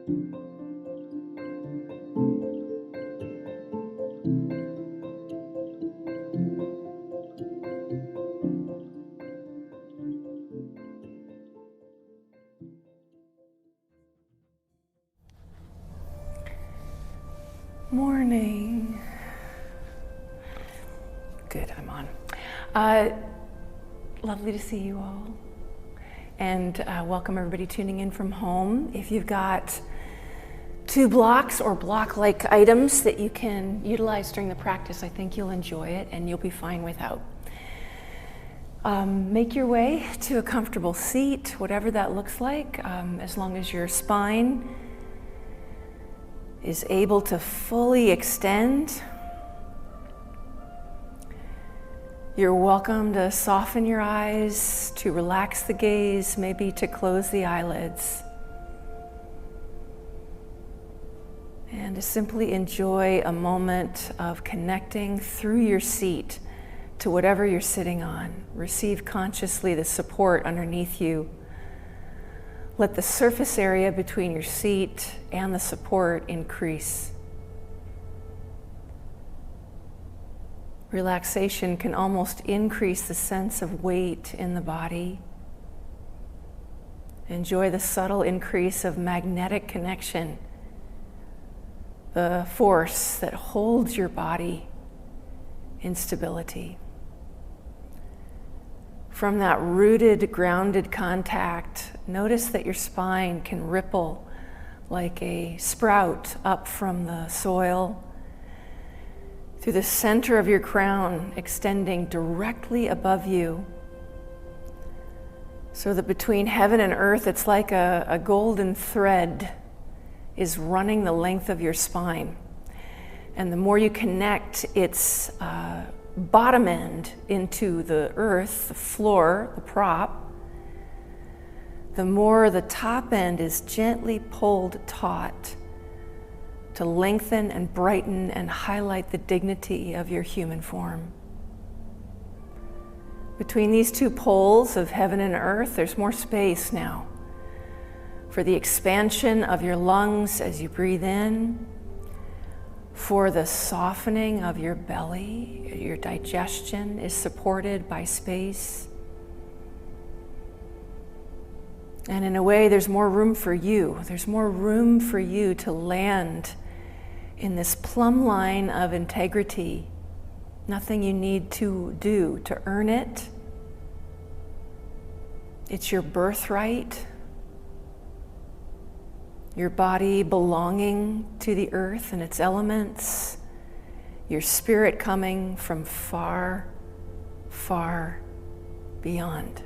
Morning. Good, I'm on. Lovely to see you all. And welcome everybody tuning in from home. If you've got 2 blocks or block-like items that you can utilize during the practice, I think you'll enjoy it and you'll be fine without. Make your way to a comfortable seat, whatever that looks like, as long as your spine is able to fully extend. You're welcome to soften your eyes, to relax the gaze, maybe to close the eyelids, and to simply enjoy a moment of connecting through your seat to whatever you're sitting on. Receive consciously the support underneath you. Let the surface area between your seat and the support increase. Relaxation can almost increase the sense of weight in the body. Enjoy the subtle increase of magnetic connection, the force that holds your body in stability. From that rooted, grounded contact, notice that your spine can ripple like a sprout up from the soil through the center of your crown, extending directly above you, so that between heaven and earth, it's like a golden thread is running the length of your spine. And the more you connect its bottom end into the earth, the floor, the prop, the more the top end is gently pulled taut to lengthen and brighten and highlight the dignity of your human form. Between these 2 poles of heaven and earth, there's more space now for the expansion of your lungs as you breathe in, for the softening of your belly. Your digestion is supported by space. And in a way, there's more room for you. There's more room for you to land in this plumb line of integrity. Nothing you need to do to earn it. It's your birthright. Your body belonging to the earth and its elements. Your spirit coming from far, far beyond.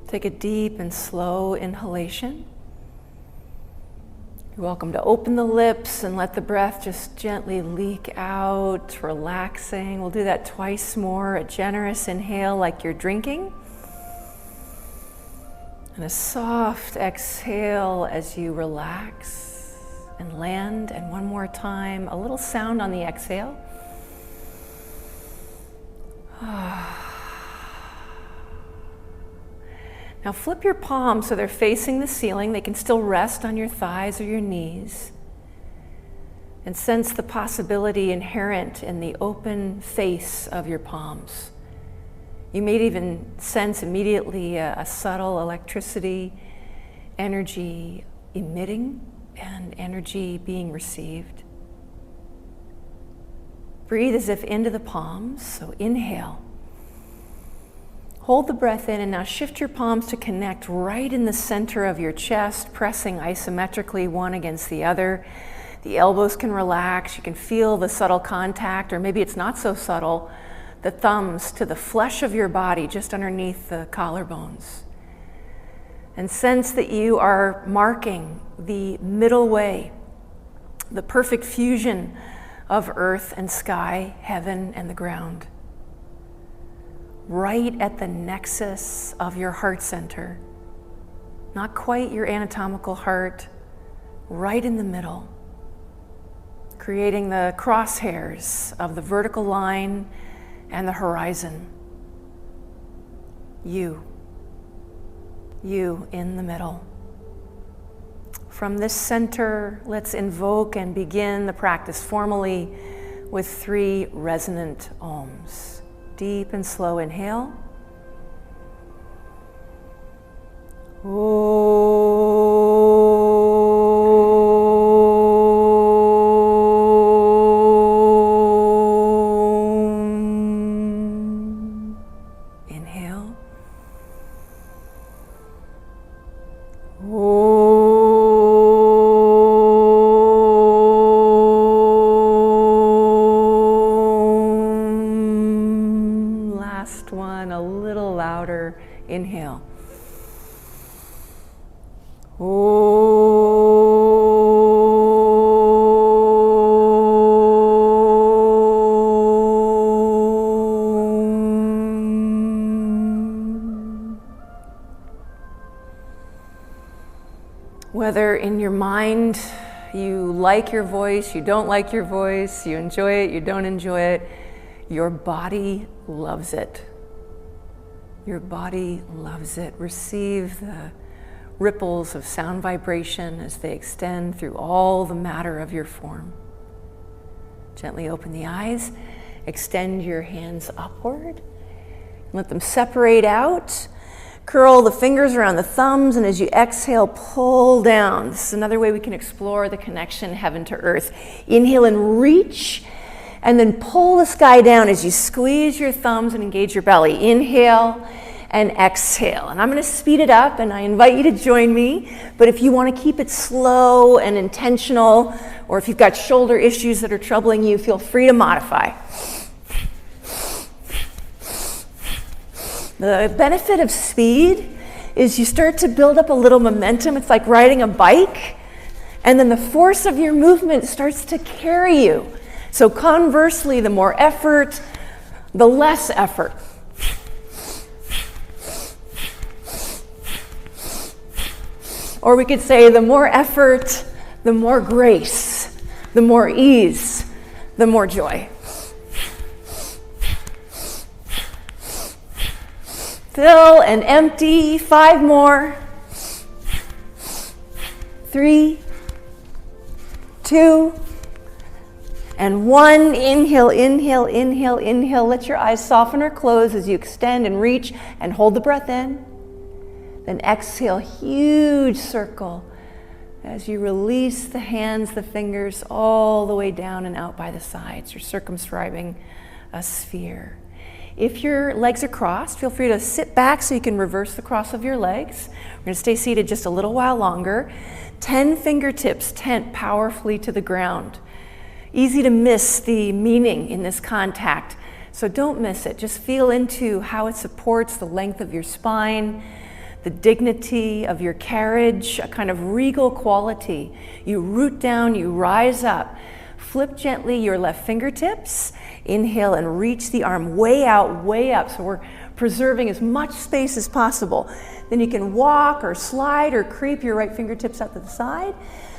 Take a deep and slow inhalation. You're welcome to open the lips and let the breath just gently leak out, relaxing. We'll do that twice more. A generous inhale like you're drinking. And a soft exhale as you relax and land. And one more time, a little sound on the exhale. Now flip your palms so they're facing the ceiling. They can still rest on your thighs or your knees. And sense the possibility inherent in the open face of your palms. You may even sense immediately a subtle electricity, energy emitting and energy being received. Breathe as if into the palms, so inhale. Hold the breath in and now shift your palms to connect right in the center of your chest, pressing isometrically one against the other. The elbows can relax, you can feel the subtle contact, or maybe it's not so subtle, the thumbs to the flesh of your body just underneath the collarbones. And sense that you are marking the middle way, the perfect fusion of earth and sky, heaven and the ground. Right at the nexus of your heart center. Not quite your anatomical heart, right in the middle. Creating the crosshairs of the vertical line and the horizon. You in the middle. from this center, let's invoke and begin the practice formally with 3 resonant ohms. Deep and slow inhale. Inhale. Last one, a little louder. Inhale. Whether in your mind you like your voice, you don't like your voice, you enjoy it, you don't enjoy it, your body loves it. Your body loves it. Receive the ripples of sound vibration as they extend through all the matter of your form. Gently open the eyes, extend your hands upward, let them separate out. Curl the fingers around the thumbs, and as you exhale, pull down. This is another way we can explore the connection heaven to earth. Inhale and reach, and then pull the sky down as you squeeze your thumbs and engage your belly. Inhale and exhale. And I'm going to speed it up, and I invite you to join me. But if you want to keep it slow and intentional, or if you've got shoulder issues that are troubling you, feel free to modify. The benefit of speed is you start to build up a little momentum. It's like riding a bike, and then the force of your movement starts to carry you. So conversely, the more effort, the less effort. Or we could say the more effort, the more grace, the more ease, the more joy. Fill and empty, 5 more. 3, 2, and 1. Inhale, inhale, inhale, inhale. Let your eyes soften or close as you extend and reach and hold the breath in. Then exhale, huge circle as you release the hands, the fingers, all the way down and out by the sides. You're circumscribing a sphere. If your legs are crossed, feel free to sit back so you can reverse the cross of your legs. We're going to stay seated just a little while longer. 10 fingertips tent powerfully to the ground. Easy to miss the meaning in this contact, so don't miss it. Just feel into how it supports the length of your spine, the dignity of your carriage, a kind of regal quality. You root down, you rise up. Flip gently your left fingertips. Inhale and reach the arm way out, way up. So we're preserving as much space as possible. Then you can walk or slide or creep your right fingertips out to the side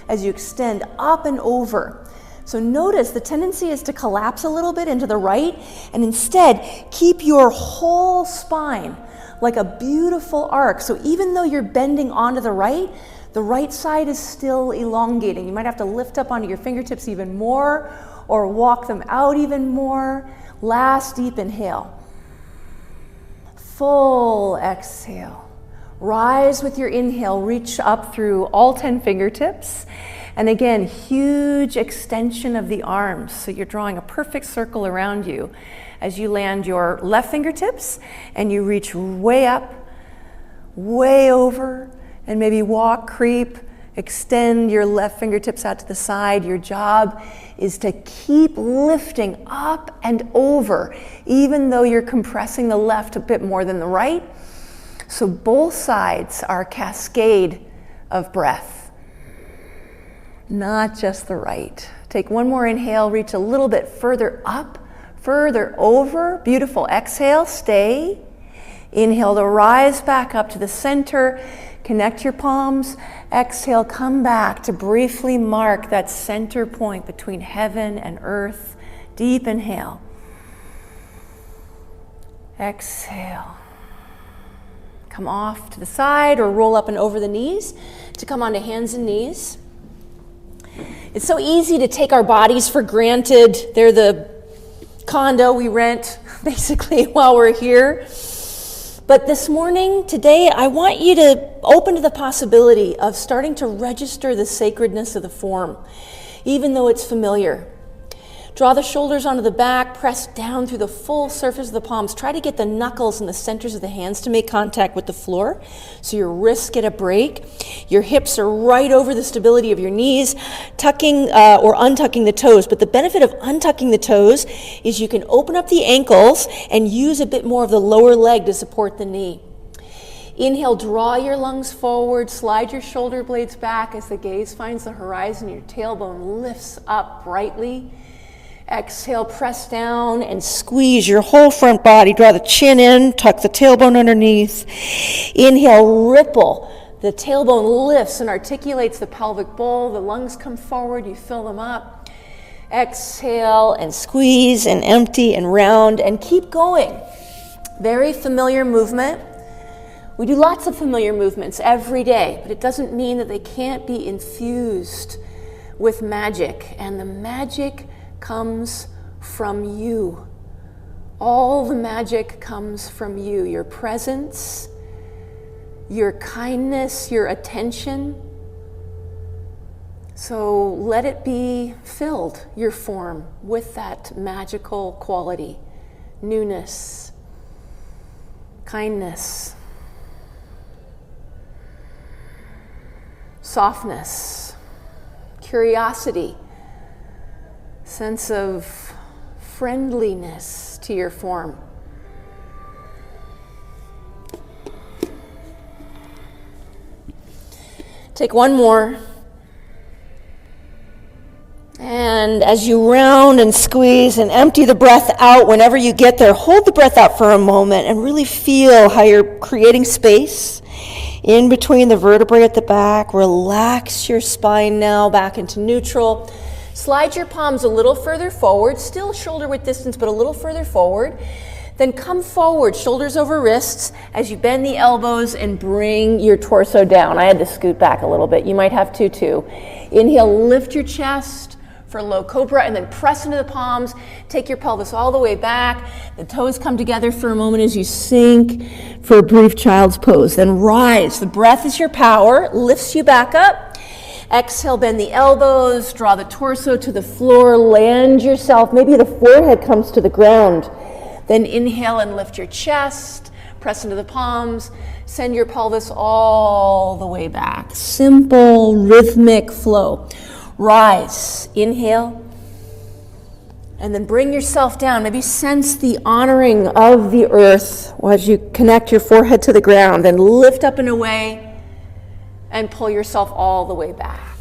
as you extend up and over. So notice the tendency is to collapse a little bit into the right, and instead keep your whole spine like a beautiful arc. So even though you're bending onto the right side is still elongating. You might have to lift up onto your fingertips even more or walk them out even more. Last deep inhale. Full exhale. Rise with your inhale, reach up through all 10 fingertips. And again, huge extension of the arms. So you're drawing a perfect circle around you as you land your left fingertips and you reach way up, way over, and maybe walk, creep, extend your left fingertips out to the side. Your job is to keep lifting up and over, even though you're compressing the left a bit more than the right. So both sides are a cascade of breath, not just the right. Take one more inhale, reach a little bit further up, further over. Beautiful. Exhale, stay. Inhale to rise back up to the center. Connect your palms. Exhale, come back to briefly mark that center point between heaven and earth. Deep inhale. Exhale. come off to the side or roll up and over the knees to come onto hands and knees. It's so easy to take our bodies for granted. They're the condo we rent basically while we're here. But this morning, today, I want you to open to the possibility of starting to register the sacredness of the form, even though it's familiar. Draw the shoulders onto the back, press down through the full surface of the palms. Try to get the knuckles and the centers of the hands to make contact with the floor so your wrists get a break. Your hips are right over the stability of your knees, tucking or untucking the toes. But the benefit of untucking the toes is you can open up the ankles and use a bit more of the lower leg to support the knee. Inhale, draw your lungs forward, slide your shoulder blades back as the gaze finds the horizon. Your tailbone lifts up brightly. Exhale, press down and squeeze your whole front body. Draw the chin in, tuck the tailbone underneath. Inhale, ripple. The tailbone lifts and articulates the pelvic bowl. The lungs come forward, you fill them up. Exhale and squeeze and empty and round and keep going. Very familiar movement. We do lots of familiar movements every day, but it doesn't mean that they can't be infused with magic. And the magic comes from you. All the magic comes from you. Your presence, your kindness, your attention. So let it be filled, your form, with that magical quality. Newness, kindness, softness, curiosity, sense of friendliness to your form. Take one more. And as you round and squeeze and empty the breath out, whenever you get there, hold the breath out for a moment and really feel how you're creating space in between the vertebrae at the back. Relax your spine now back into neutral. Slide your palms a little further forward, still shoulder width distance, but a little further forward. Then come forward, shoulders over wrists, as you bend the elbows and bring your torso down. I had to scoot back a little bit. You might have to too. Inhale, lift your chest for low cobra, and then press into the palms. Take your pelvis all the way back. The toes come together for a moment as you sink for a brief child's pose. Then rise. The breath is your power, lifts you back up. Exhale, bend the elbows, draw the torso to the floor, land yourself. Maybe the forehead comes to the ground. Then inhale and lift your chest, press into the palms, send your pelvis all the way back. Simple, rhythmic flow. Rise, inhale, and then bring yourself down. Maybe sense the honoring of the earth as you connect your forehead to the ground. Then lift up and away. And pull yourself all the way back.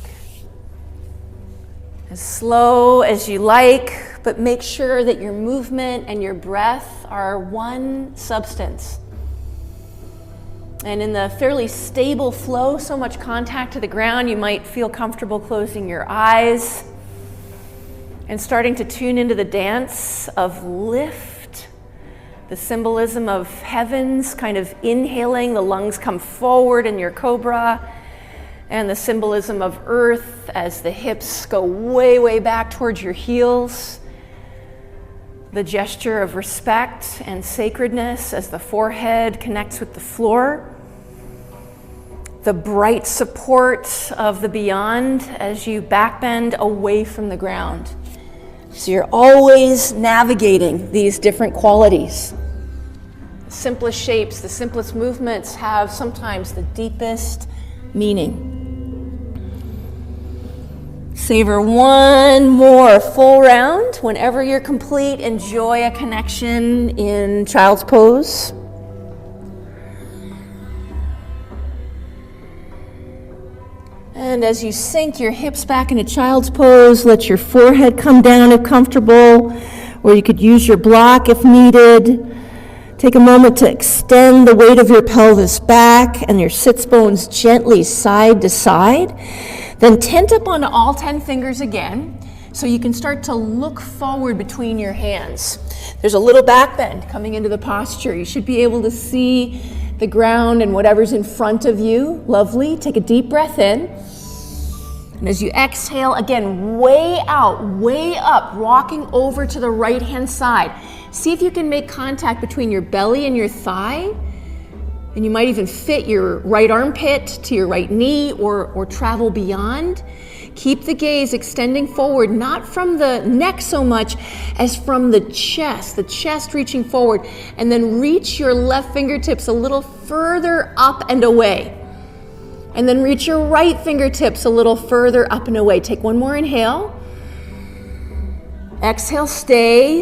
As slow as you like, but make sure that your movement and your breath are one substance. And in the fairly stable flow, so much contact to the ground, you might feel comfortable closing your eyes and starting to tune into the dance of lift, the symbolism of heavens, kind of inhaling, the lungs come forward in your cobra, and the symbolism of earth as the hips go way, way back towards your heels. The gesture of respect and sacredness as the forehead connects with the floor. The bright support of the beyond as you backbend away from the ground. So you're always navigating these different qualities. The simplest shapes, the simplest movements have sometimes the deepest meaning. Savor one more full round. Whenever you're complete, enjoy a connection in child's pose. And as you sink your hips back into child's pose, let your forehead come down if comfortable, or you could use your block if needed. Take a moment to extend the weight of your pelvis back and your sits bones gently side to side. Then tent up onto all 10 fingers again, so you can start to look forward between your hands. There's a little back bend coming into the posture. You should be able to see the ground and whatever's in front of you. Lovely. Take a deep breath in. And as you exhale, again, way out, way up, rocking over to the right-hand side. See if you can make contact between your belly and your thigh. And you might even fit your right armpit to your right knee or travel beyond. Keep the gaze extending forward, not from the neck so much as from the chest reaching forward. And then reach your left fingertips a little further up and away. And then reach your right fingertips a little further up and away. Take one more inhale. Exhale, stay.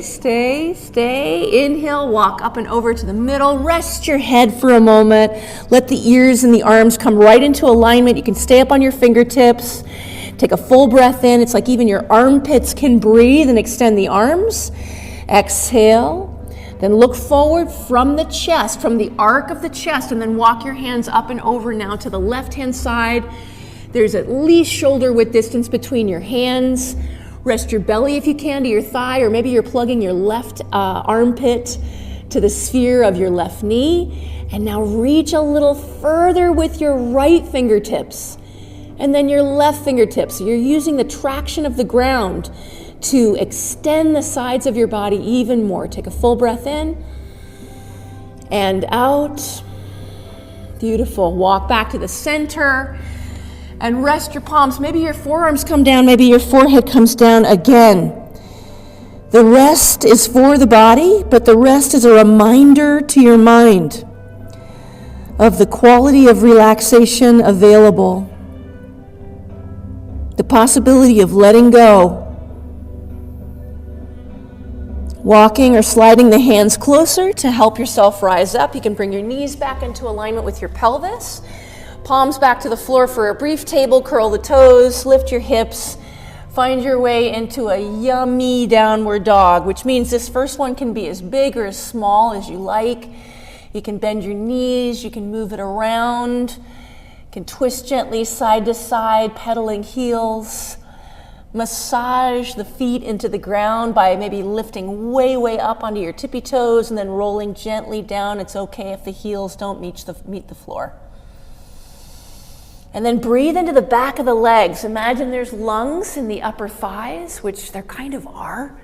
Inhale, walk up and over to the middle. Rest your head for a moment. Let the ears and the arms come right into alignment. You can stay up on your fingertips. Take a full breath in. It's like even your armpits can breathe and extend the arms. Exhale. Then look forward from the chest, from the arc of the chest, and then walk your hands up and over now to the left-hand side. There's at least shoulder width distance between your hands. Rest your belly if you can to your thigh, or maybe you're plugging your left armpit to the sphere of your left knee. And now reach a little further with your right fingertips, and then your left fingertips. So you're using the traction of the ground to extend the sides of your body even more. Take a full breath in and out. Beautiful. Walk back to the center and rest your palms. Maybe your forearms come down, maybe your forehead comes down again. The rest is for the body, but the rest is a reminder to your mind of the quality of relaxation available, the possibility of letting go. Walking or sliding the hands closer to help yourself rise up. You can bring your knees back into alignment with your pelvis. Palms back to the floor for a brief table curl, the toes, lift your hips. Find your way into a yummy downward dog, which means this first one can be as big or as small as you like. You can bend your knees, you can move it around. You can twist gently side to side, pedaling heels. Massage the feet into the ground by maybe lifting way up onto your tippy toes and then rolling gently down. It's okay if the heels don't meet the floor. And then breathe into the back of the legs. Imagine there's lungs in the upper thighs, which there kind of are.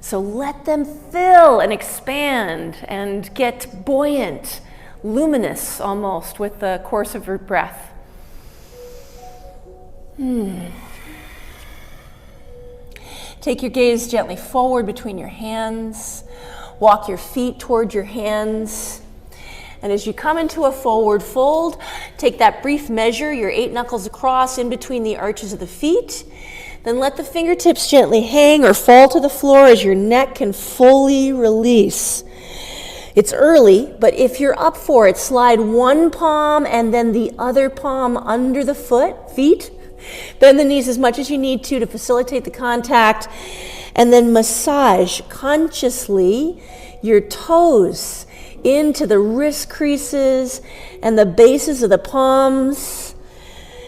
So let them fill and expand and get buoyant, luminous almost with the course of your breath. Take your gaze gently forward between your hands. Walk your feet toward your hands. And as you come into a forward fold, take that brief measure, your 8 knuckles across in between the arches of the feet. Then let the fingertips gently hang or fall to the floor as your neck can fully release. It's early, but if you're up for it, slide one palm and then the other palm under the feet. Bend the knees as much as you need to facilitate the contact, and then massage consciously your toes into the wrist creases and the bases of the palms,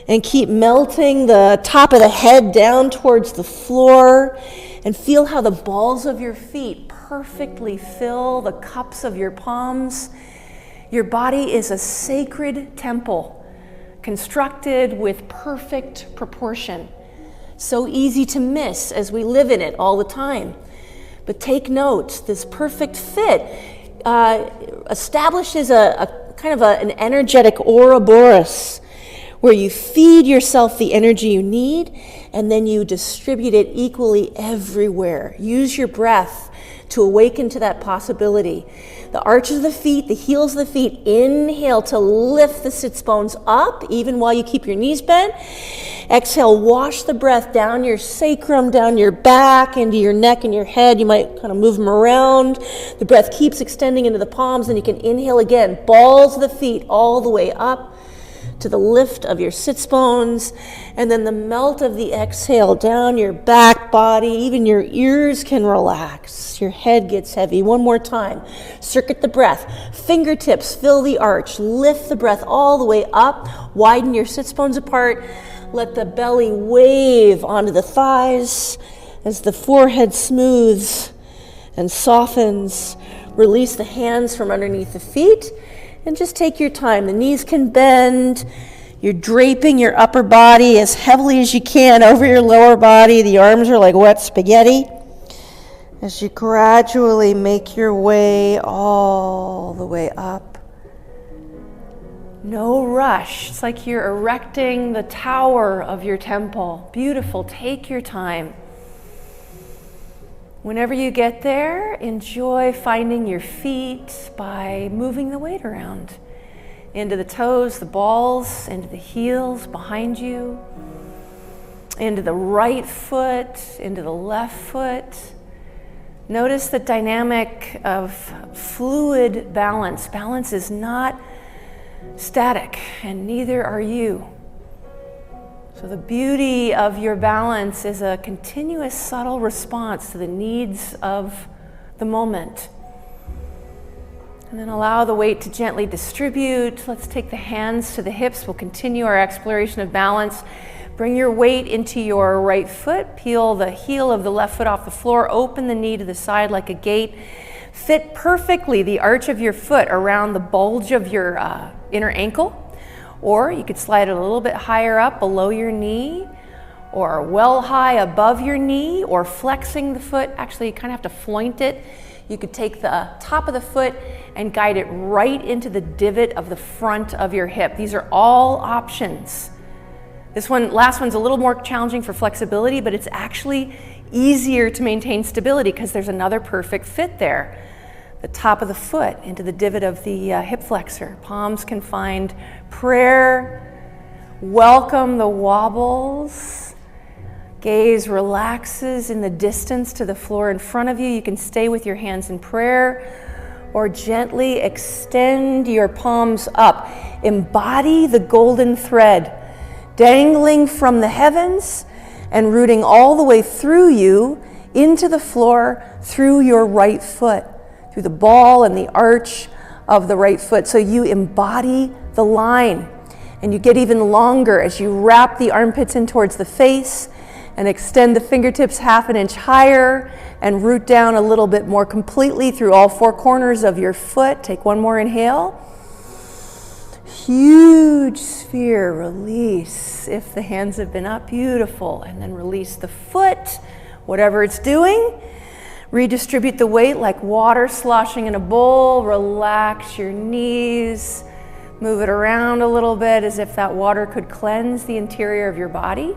and keep melting the top of the head down towards the floor, and feel how the balls of your feet perfectly fill the cups of your palms. Your body is a sacred temple, constructed with perfect proportion. So easy to miss as we live in it all the time. But take note, this perfect fit establishes a kind of an energetic Ouroboros, where you feed yourself the energy you need and then you distribute it equally everywhere. Use your breath to awaken to that possibility. The arches of the feet, the heels of the feet, inhale to lift the sits bones up, even while you keep your knees bent. Exhale, wash the breath down your sacrum, down your back, into your neck and your head. You might kind of move them around. The breath keeps extending into the palms, and you can inhale again, balls of the feet all the way up to the lift of your sits bones, and then the melt of the exhale down your back body. Even your ears can relax. Your head gets heavy. One more time. Circuit the breath. Fingertips fill the arch. Lift the breath all the way up. Widen your sits bones apart. Let the belly wave onto the thighs as the forehead smooths and softens. Release the hands from underneath the feet And just take your time. The knees can bend. You're draping your upper body as heavily as you can over your lower body. The arms are like wet spaghetti. As you gradually make your way all the way up. No rush. It's like you're erecting the tower of your temple. Beautiful. Take your time. Whenever you get there, enjoy finding your feet by moving the weight around. Into the toes, the balls, into the heels behind you, into the right foot, into the left foot. Notice the dynamic of fluid balance. Balance is not static, and neither are you. So the beauty of your balance is a continuous, subtle response to the needs of the moment. And then allow the weight to gently distribute. Let's take the hands to the hips. We'll continue our exploration of balance. Bring your weight into your right foot. Peel the heel of the left foot off the floor. Open the knee to the side like a gate. Fit perfectly the arch of your foot around the bulge of your inner ankle. Or you could slide it a little bit higher up below your knee, or well high above your knee, or flexing the foot. Actually, you kind of have to floint it. You could take the top of the foot and guide it right into the divot of the front of your hip. These are all options. Last one's a little more challenging for flexibility, but it's actually easier to maintain stability because there's another perfect fit there. The top of the foot into the divot of the hip flexor. Palms can find prayer. Welcome the wobbles. Gaze relaxes in the distance to the floor in front of you. You can stay with your hands in prayer or gently extend your palms up. Embody the golden thread dangling from the heavens and rooting all the way through you into the floor through your right foot, through the ball and the arch of the right foot. So you embody the line, and you get even longer as you wrap the armpits in towards the face and extend the fingertips half an inch higher and root down a little bit more completely through all four corners of your foot. Take one more inhale. Huge sphere, release. If the hands have been up, beautiful. And then release the foot, whatever it's doing. Redistribute the weight like water sloshing in a bowl. Relax your knees. Move it around a little bit as if that water could cleanse the interior of your body.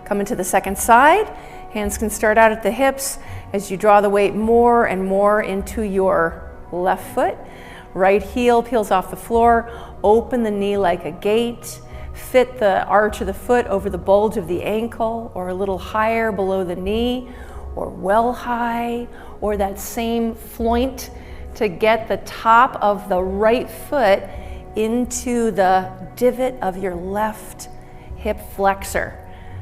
Come into the second side. Hands can start out at the hips as you draw the weight more and more into your left foot. Right heel peels off the floor. Open the knee like a gate. Fit the arch of the foot over the bulge of the ankle, or a little higher below the knee, or well high, or that same floint to get the top of the right foot into the divot of your left hip flexor.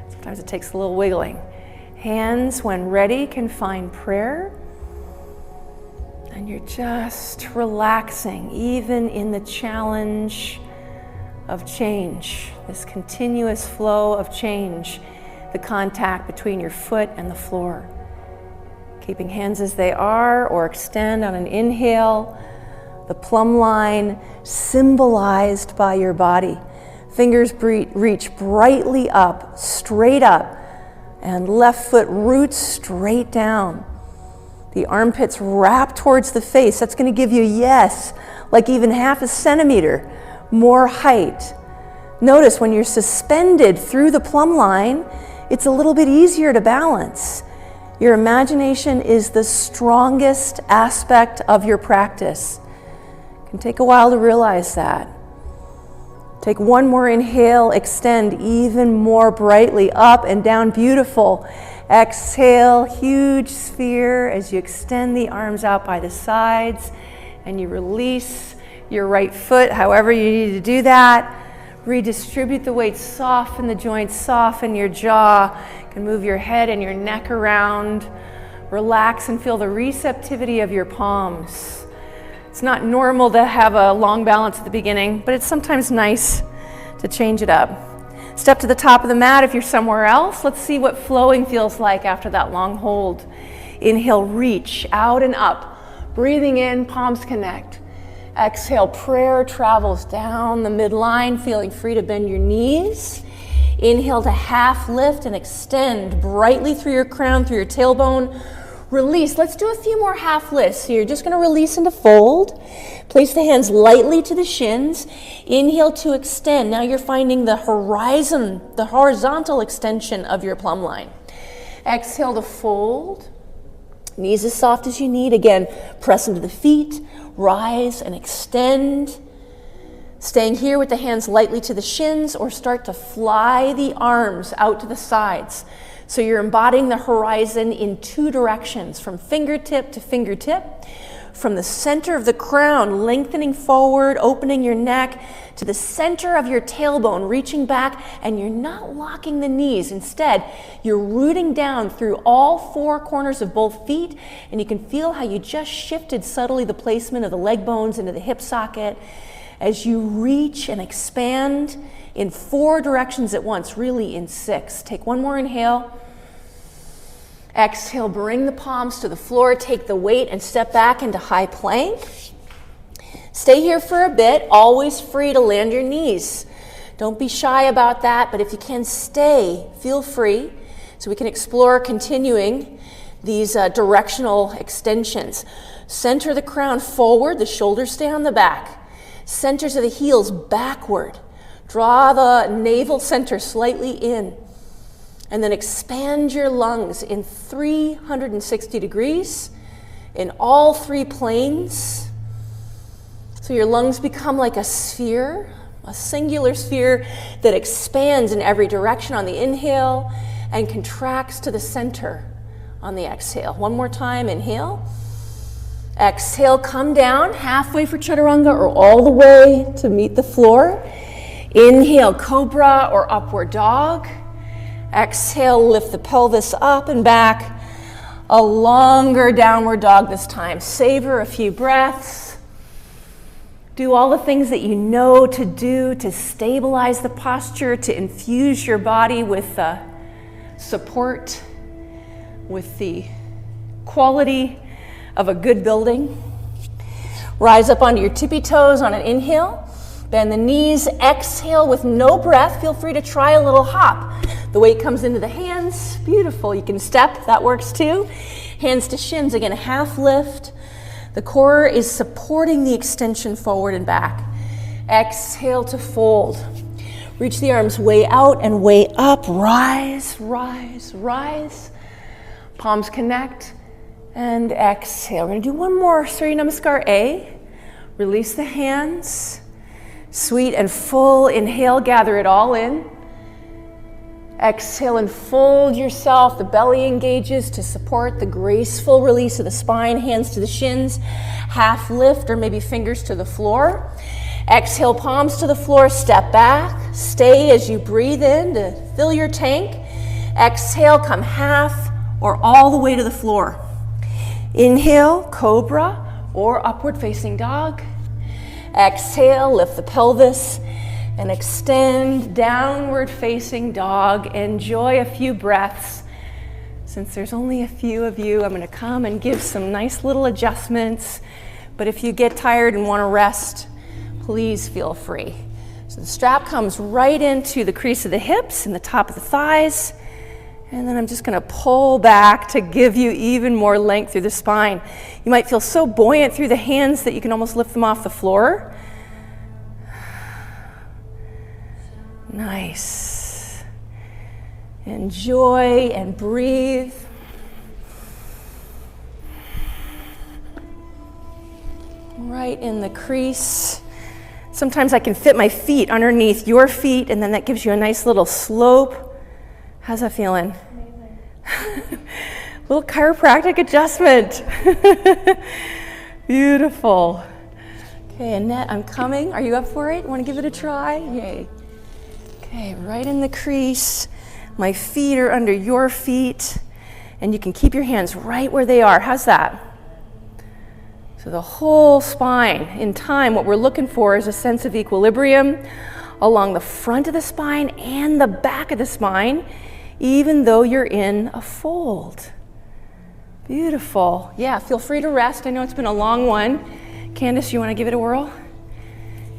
Sometimes it takes a little wiggling. Hands, when ready, can find prayer. And you're just relaxing, even in the challenge of change, this continuous flow of change, the contact between your foot and the floor. Keeping hands as they are, or extend on an inhale, the plumb line symbolized by your body. Fingers reach brightly up, straight up, and left foot roots straight down. The armpits wrap towards the face. That's going to give you, yes, like even half a centimeter more height. Notice when you're suspended through the plumb line, it's a little bit easier to balance. Your imagination is the strongest aspect of your practice. It can take a while to realize that. Take one more inhale, extend even more brightly up and down, beautiful. Exhale, huge sphere as you extend the arms out by the sides and you release your right foot, however you need to do that. Redistribute the weight, soften the joints, soften your jaw. You can move your head and your neck around. Relax and feel the receptivity of your palms. It's not normal to have a long balance at the beginning, but it's sometimes nice to change it up. Step to the top of the mat if you're somewhere else. Let's see what flowing feels like after that long hold. Inhale, reach out and up. Breathing in, palms connect. Exhale, prayer travels down the midline, feeling free to bend your knees. Inhale to half lift and extend brightly through your crown, through your tailbone. Release. Let's do a few more half lifts. So you're just going to release into fold. Place the hands lightly to the shins. Inhale to extend. Now you're finding the horizon, the horizontal extension of your plumb line. Exhale to fold. Knees as soft as you need. Again, press into the feet. Rise and extend. Staying here with the hands lightly to the shins, or start to fly the arms out to the sides. So you're embodying the horizon in two directions, from fingertip to fingertip. From the center of the crown, lengthening forward, opening your neck, to the center of your tailbone, reaching back, and you're not locking the knees. Instead, you're rooting down through all four corners of both feet, and you can feel how you just shifted subtly the placement of the leg bones into the hip socket as you reach and expand in four directions at once, really in six. Take one more inhale. Exhale, bring the palms to the floor, take the weight and step back into high plank. Stay here for a bit, always free to land your knees. Don't be shy about that, but if you can stay, feel free, so we can explore continuing these directional extensions. Center the crown forward, the shoulders stay on the back. Centers of the heels backward. Draw the navel center slightly in. And then expand your lungs in 360 degrees in all three planes. So your lungs become like a sphere, a singular sphere that expands in every direction on the inhale and contracts to the center on the exhale. One more time, inhale. Exhale, come down halfway for chaturanga or all the way to meet the floor. Inhale, cobra or upward dog. Exhale, lift the pelvis up and back. A longer downward dog this time. Savor a few breaths. Do all the things that you know to do to stabilize the posture, to infuse your body with support, with the quality of a good building. Rise up onto your tippy toes on an inhale. Bend the knees, exhale with no breath. Feel free to try a little hop. The weight comes into the hands. Beautiful. You can step, that works too. Hands to shins, again, half lift. The core is supporting the extension forward and back. Exhale to fold. Reach the arms way out and way up. Rise, rise, rise. Palms connect and exhale. We're going to do one more Surya Namaskar A. Release the hands. Sweet and full inhale, gather it all in. Exhale and fold yourself. The belly engages to support the graceful release of the spine, hands to the shins, half lift or maybe fingers to the floor. Exhale, palms to the floor, step back. Stay as you breathe in to fill your tank. Exhale, come half or all the way to the floor. Inhale, cobra or upward facing dog. Exhale, lift the pelvis and extend downward facing dog. Enjoy a few breaths. Since there's only a few of you, I'm going to come and give some nice little adjustments. But if you get tired and want to rest, please feel free. So the strap comes right into the crease of the hips and the top of the thighs. And then I'm just going to pull back to give you even more length through the spine. You might feel so buoyant through the hands that you can almost lift them off the floor. Nice. Enjoy and breathe. Right in the crease. Sometimes I can fit my feet underneath your feet, and then that gives you a nice little slope. How's that feeling? Little chiropractic adjustment. Beautiful. Okay, Annette, I'm coming. Are you up for it? Want to give it a try? Yay. Okay, right in the crease. My feet are under your feet, and you can keep your hands right where they are. How's that? So the whole spine, in time, what we're looking for is a sense of equilibrium along the front of the spine and the back of the spine, even though you're in a fold. Beautiful. Yeah, feel free to rest. I know it's been a long one. Candace, you want to give it a whirl?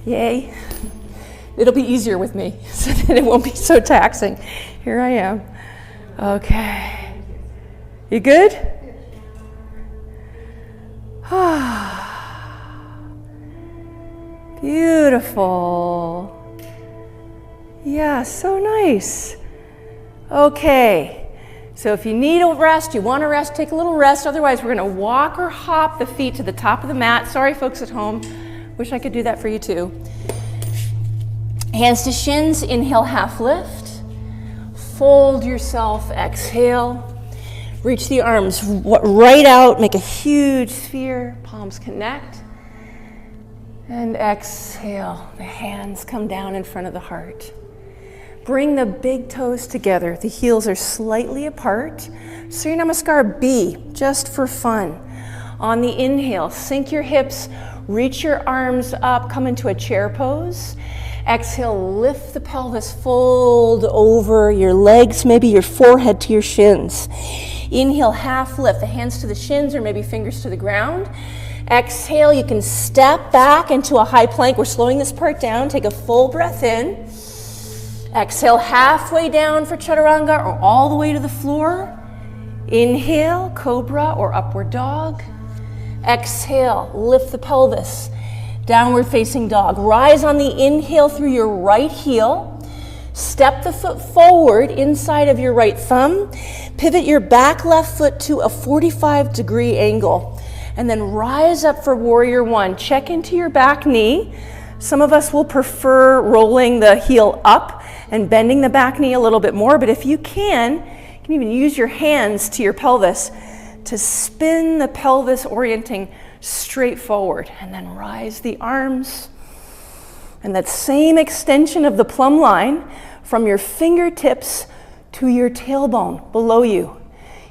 Yay. It'll be easier with me, so that it won't be so taxing. Here I am. Okay. You good? Beautiful. Yeah, so nice. Okay. So if you need a rest, you want to rest, take a little rest. Otherwise, we're going to walk or hop the feet to the top of the mat. Sorry, folks at home. Wish I could do that for you too. Hands to shins, inhale, half lift. Fold yourself, exhale. Reach the arms right out, make a huge sphere, palms connect. And exhale, the hands come down in front of the heart. Bring the big toes together. The heels are slightly apart. Surya Namaskar B, just for fun. On the inhale, sink your hips, reach your arms up, come into a chair pose. Exhale, lift the pelvis, fold over your legs, maybe your forehead to your shins. Inhale, half lift, the hands to the shins or maybe fingers to the ground. Exhale, you can step back into a high plank. We're slowing this part down. Take a full breath in. Exhale, halfway down for chaturanga or all the way to the floor. Inhale, cobra or upward dog. Exhale, lift the pelvis. Downward facing dog. Rise on the inhale through your right heel. Step the foot forward inside of your right thumb. Pivot your back left foot to a 45-degree angle. And then rise up for warrior one. Check into your back knee. Some of us will prefer rolling the heel up and bending the back knee a little bit more, but if you can even use your hands to your pelvis to spin the pelvis, orienting straight forward, and then rise the arms. And that same extension of the plumb line from your fingertips to your tailbone below you.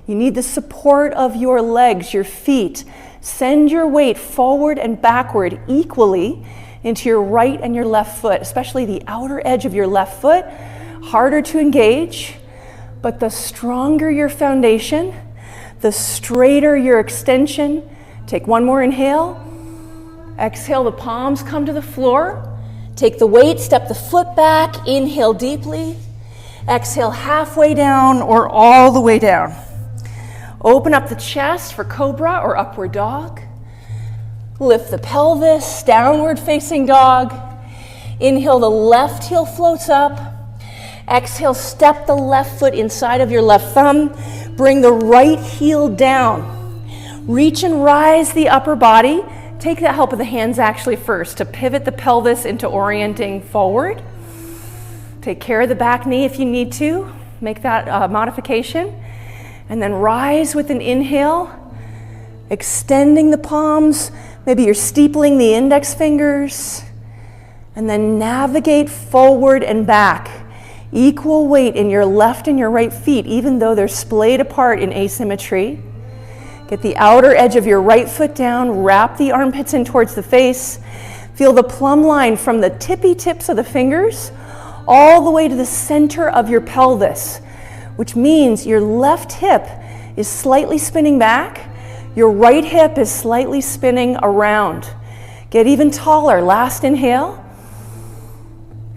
You need the support of your legs, your feet. Send your weight forward and backward equally into your right and your left foot, especially the outer edge of your left foot. Harder to engage, but the stronger your foundation, the straighter your extension. Take one more inhale. Exhale, the palms come to the floor. Take the weight, step the foot back, inhale deeply. Exhale, halfway down or all the way down. Open up the chest for cobra or upward dog. Lift the pelvis, downward facing dog. Inhale, the left heel floats up. Exhale, step the left foot inside of your left thumb. Bring the right heel down. Reach and rise the upper body. Take the help of the hands actually first to pivot the pelvis into orienting forward. Take care of the back knee if you need to. Make that modification. And then rise with an inhale, extending the palms. Maybe you're steepling the index fingers. And then navigate forward and back. Equal weight in your left and your right feet, even though they're splayed apart in asymmetry. Get the outer edge of your right foot down, wrap the armpits in towards the face. Feel the plumb line from the tippy tips of the fingers all the way to the center of your pelvis, which means your left hip is slightly spinning back, your right hip is slightly spinning around. Get even taller. Last inhale.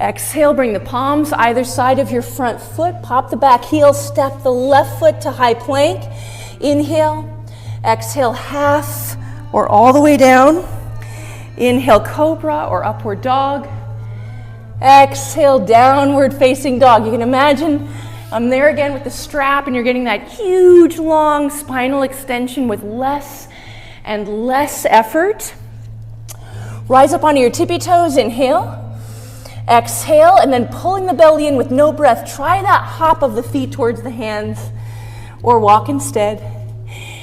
Exhale, bring the palms either side of your front foot, pop the back heel, step the left foot to high plank. Inhale. Exhale, half or all the way down. Inhale, cobra or upward dog. Exhale, downward facing dog. You can imagine I'm there again with the strap and you're getting that huge, long spinal extension with less and less effort. Rise up onto your tippy toes, inhale. Exhale, and then pulling the belly in with no breath. Try that hop of the feet towards the hands or walk instead.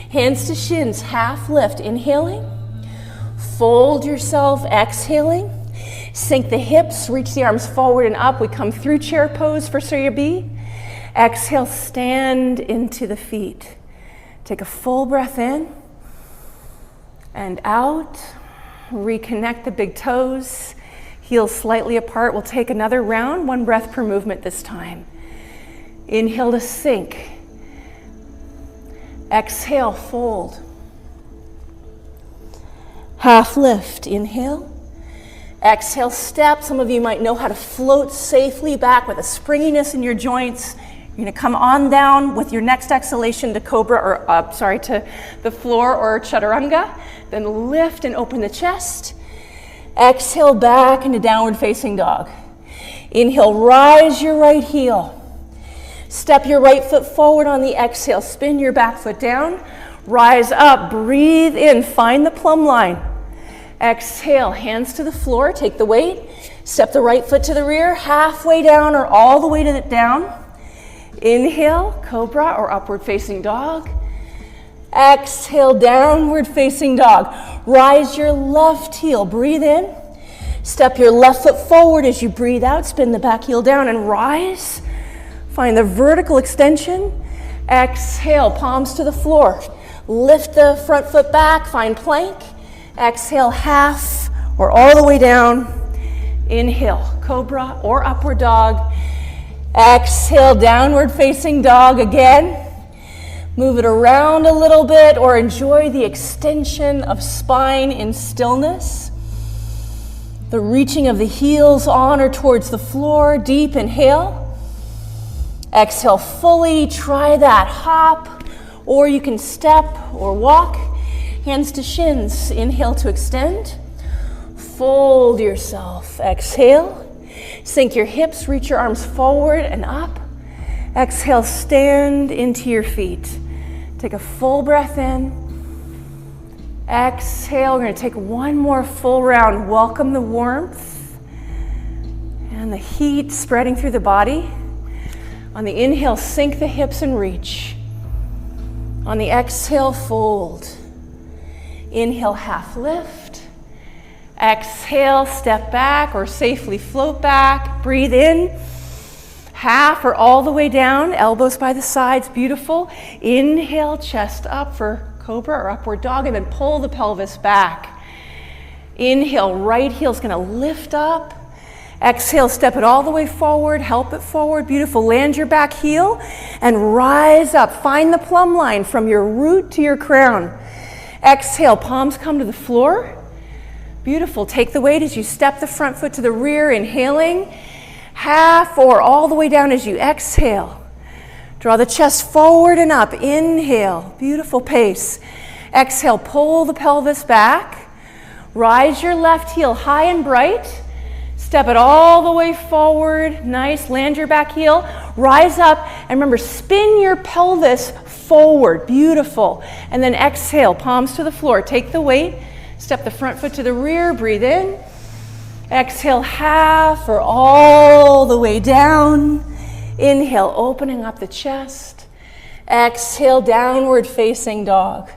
Hands to shins, half lift, inhaling. Fold yourself, exhaling. Sink the hips, reach the arms forward and up. We come through chair pose for Surya B. Exhale, stand into the feet. Take a full breath in and out. Reconnect the big toes. Heels slightly apart. We'll take another round, one breath per movement this time. Inhale to sink. Exhale, fold. half lift. Inhale. Exhale, step. Some of you might know how to float safely back with a springiness in your joints. You're going to come on down with your next exhalation to cobra, or to the floor or chaturanga. Then lift and open the chest. Exhale back into downward facing dog. Inhale, rise your right heel. Step your right foot forward on the exhale. Spin your back foot down. Rise up, breathe in, find the plumb line. Exhale, hands to the floor, take the weight. Step the right foot to the rear, halfway down or all the way to the down. Inhale, cobra or upward facing dog. Exhale, downward facing dog. Rise your left heel, breathe in. Step your left foot forward as you breathe out, spin the back heel down and rise. Find the vertical extension. Exhale, palms to the floor. Lift the front foot back, find plank. Exhale, half or all the way down. Inhale, cobra or upward dog. Exhale, downward facing dog again. Move it around a little bit or enjoy the extension of spine in stillness. The reaching of the heels on or towards the floor. Deep inhale. Exhale fully. Try that hop, or you can step or walk. Hands to shins. Inhale to extend. Fold yourself. Exhale. Sink your hips. Reach your arms forward and up. Exhale, stand into your feet. Take a full breath in. Exhale, we're going to take one more full round. Welcome the warmth and the heat spreading through the body. On the inhale, sink the hips and reach. On the exhale, fold. Inhale, half lift. Exhale, step back or safely float back. Breathe in. Half or all the way down, elbows by the sides, beautiful. Inhale, chest up for cobra or upward dog, and then pull the pelvis back. Inhale, right heel's gonna lift up. Exhale, step it all the way forward, help it forward, beautiful. Land your back heel and rise up. Find the plumb line from your root to your crown. Exhale, palms come to the floor. Beautiful, take the weight as you step the front foot to the rear, inhaling. Half or all the way down as you exhale. Draw the chest forward and up. Inhale, beautiful pace. Exhale, pull the pelvis back. Rise your left heel high and bright. Step it all the way forward. Nice, land your back heel. Rise up, and remember, spin your pelvis forward. Beautiful. And then exhale, palms to the floor. Take the weight. Step the front foot to the rear. Breathe in. Exhale, half or all the way down. Inhale, opening up the chest. Exhale, downward facing dog.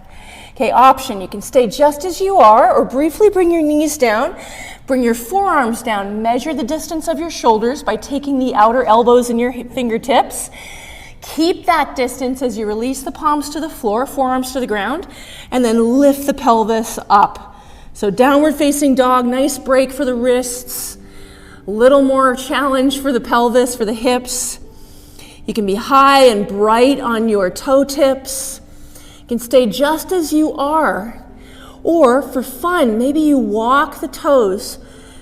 Okay, option, you can stay just as you are or briefly bring your knees down. Bring your forearms down. Measure the distance of your shoulders by taking the outer elbows in your fingertips. Keep that distance as you release the palms to the floor, forearms to the ground, and then lift the pelvis up. So downward facing dog, nice break for the wrists, a little more challenge for the pelvis, for the hips. You can be high and bright on your toe tips. You can stay just as you are. Or for fun, maybe you walk the toes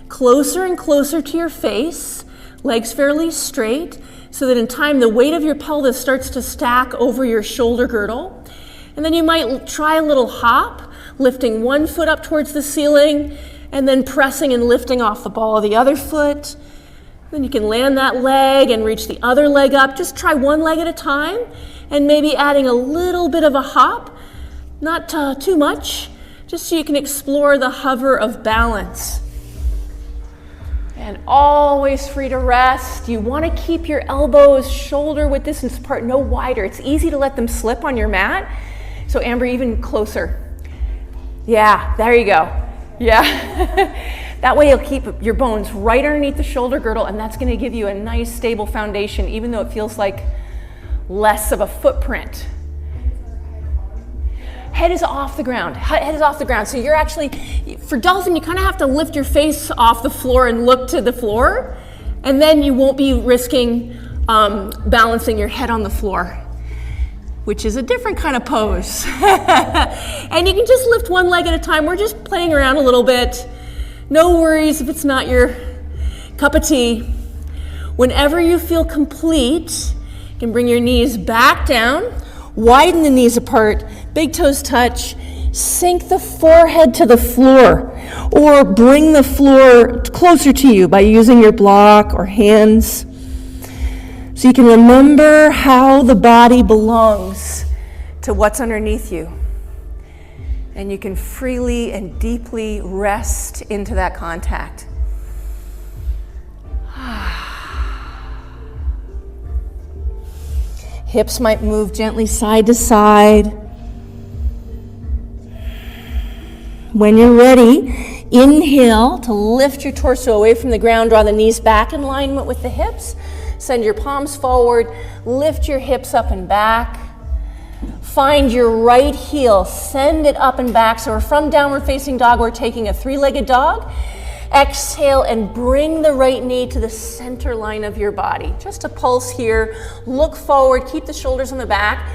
closer and closer to your face, legs fairly straight, so that in time the weight of your pelvis starts to stack over your shoulder girdle. And then you might try a little hop, lifting one foot up towards the ceiling and then pressing and lifting off the ball of the other foot. Then you can land that leg and reach the other leg up. Just try one leg at a time and maybe adding a little bit of a hop, not too much, just so you can explore the hover of balance. And always free to rest. You want to keep your elbows shoulder width distance apart, no wider. It's easy to let them slip on your mat. So Amber, even closer. Yeah, there you go. Yeah. That way you'll keep your bones right underneath the shoulder girdle, and that's going to give you a nice stable foundation, even though it feels like less of a footprint. Head is off the ground. Head is off the ground. So you're actually, for dolphin, you kind of have to lift your face off the floor and look to the floor, and then you won't be risking balancing your head on the floor. which is a different kind of pose. And you can just lift one leg at a time. We're just playing around a little bit. No worries if it's not your cup of tea. Whenever you feel complete, you can bring your knees back down, widen the knees apart, big toes touch, sink the forehead to the floor, or bring the floor closer to you by using your block or hands. So you can remember how the body belongs to what's underneath you. And you can freely and deeply rest into that contact. Hips might move gently side to side. When you're ready, inhale to lift your torso away from the ground, draw the knees back in alignment with the hips. Send your palms forward, lift your hips up and back. Find your right heel, send it up and back. So we're from downward facing dog, we're taking a three-legged dog. Exhale and bring the right knee to the center line of your body. Just a pulse here, look forward, keep the shoulders on the back.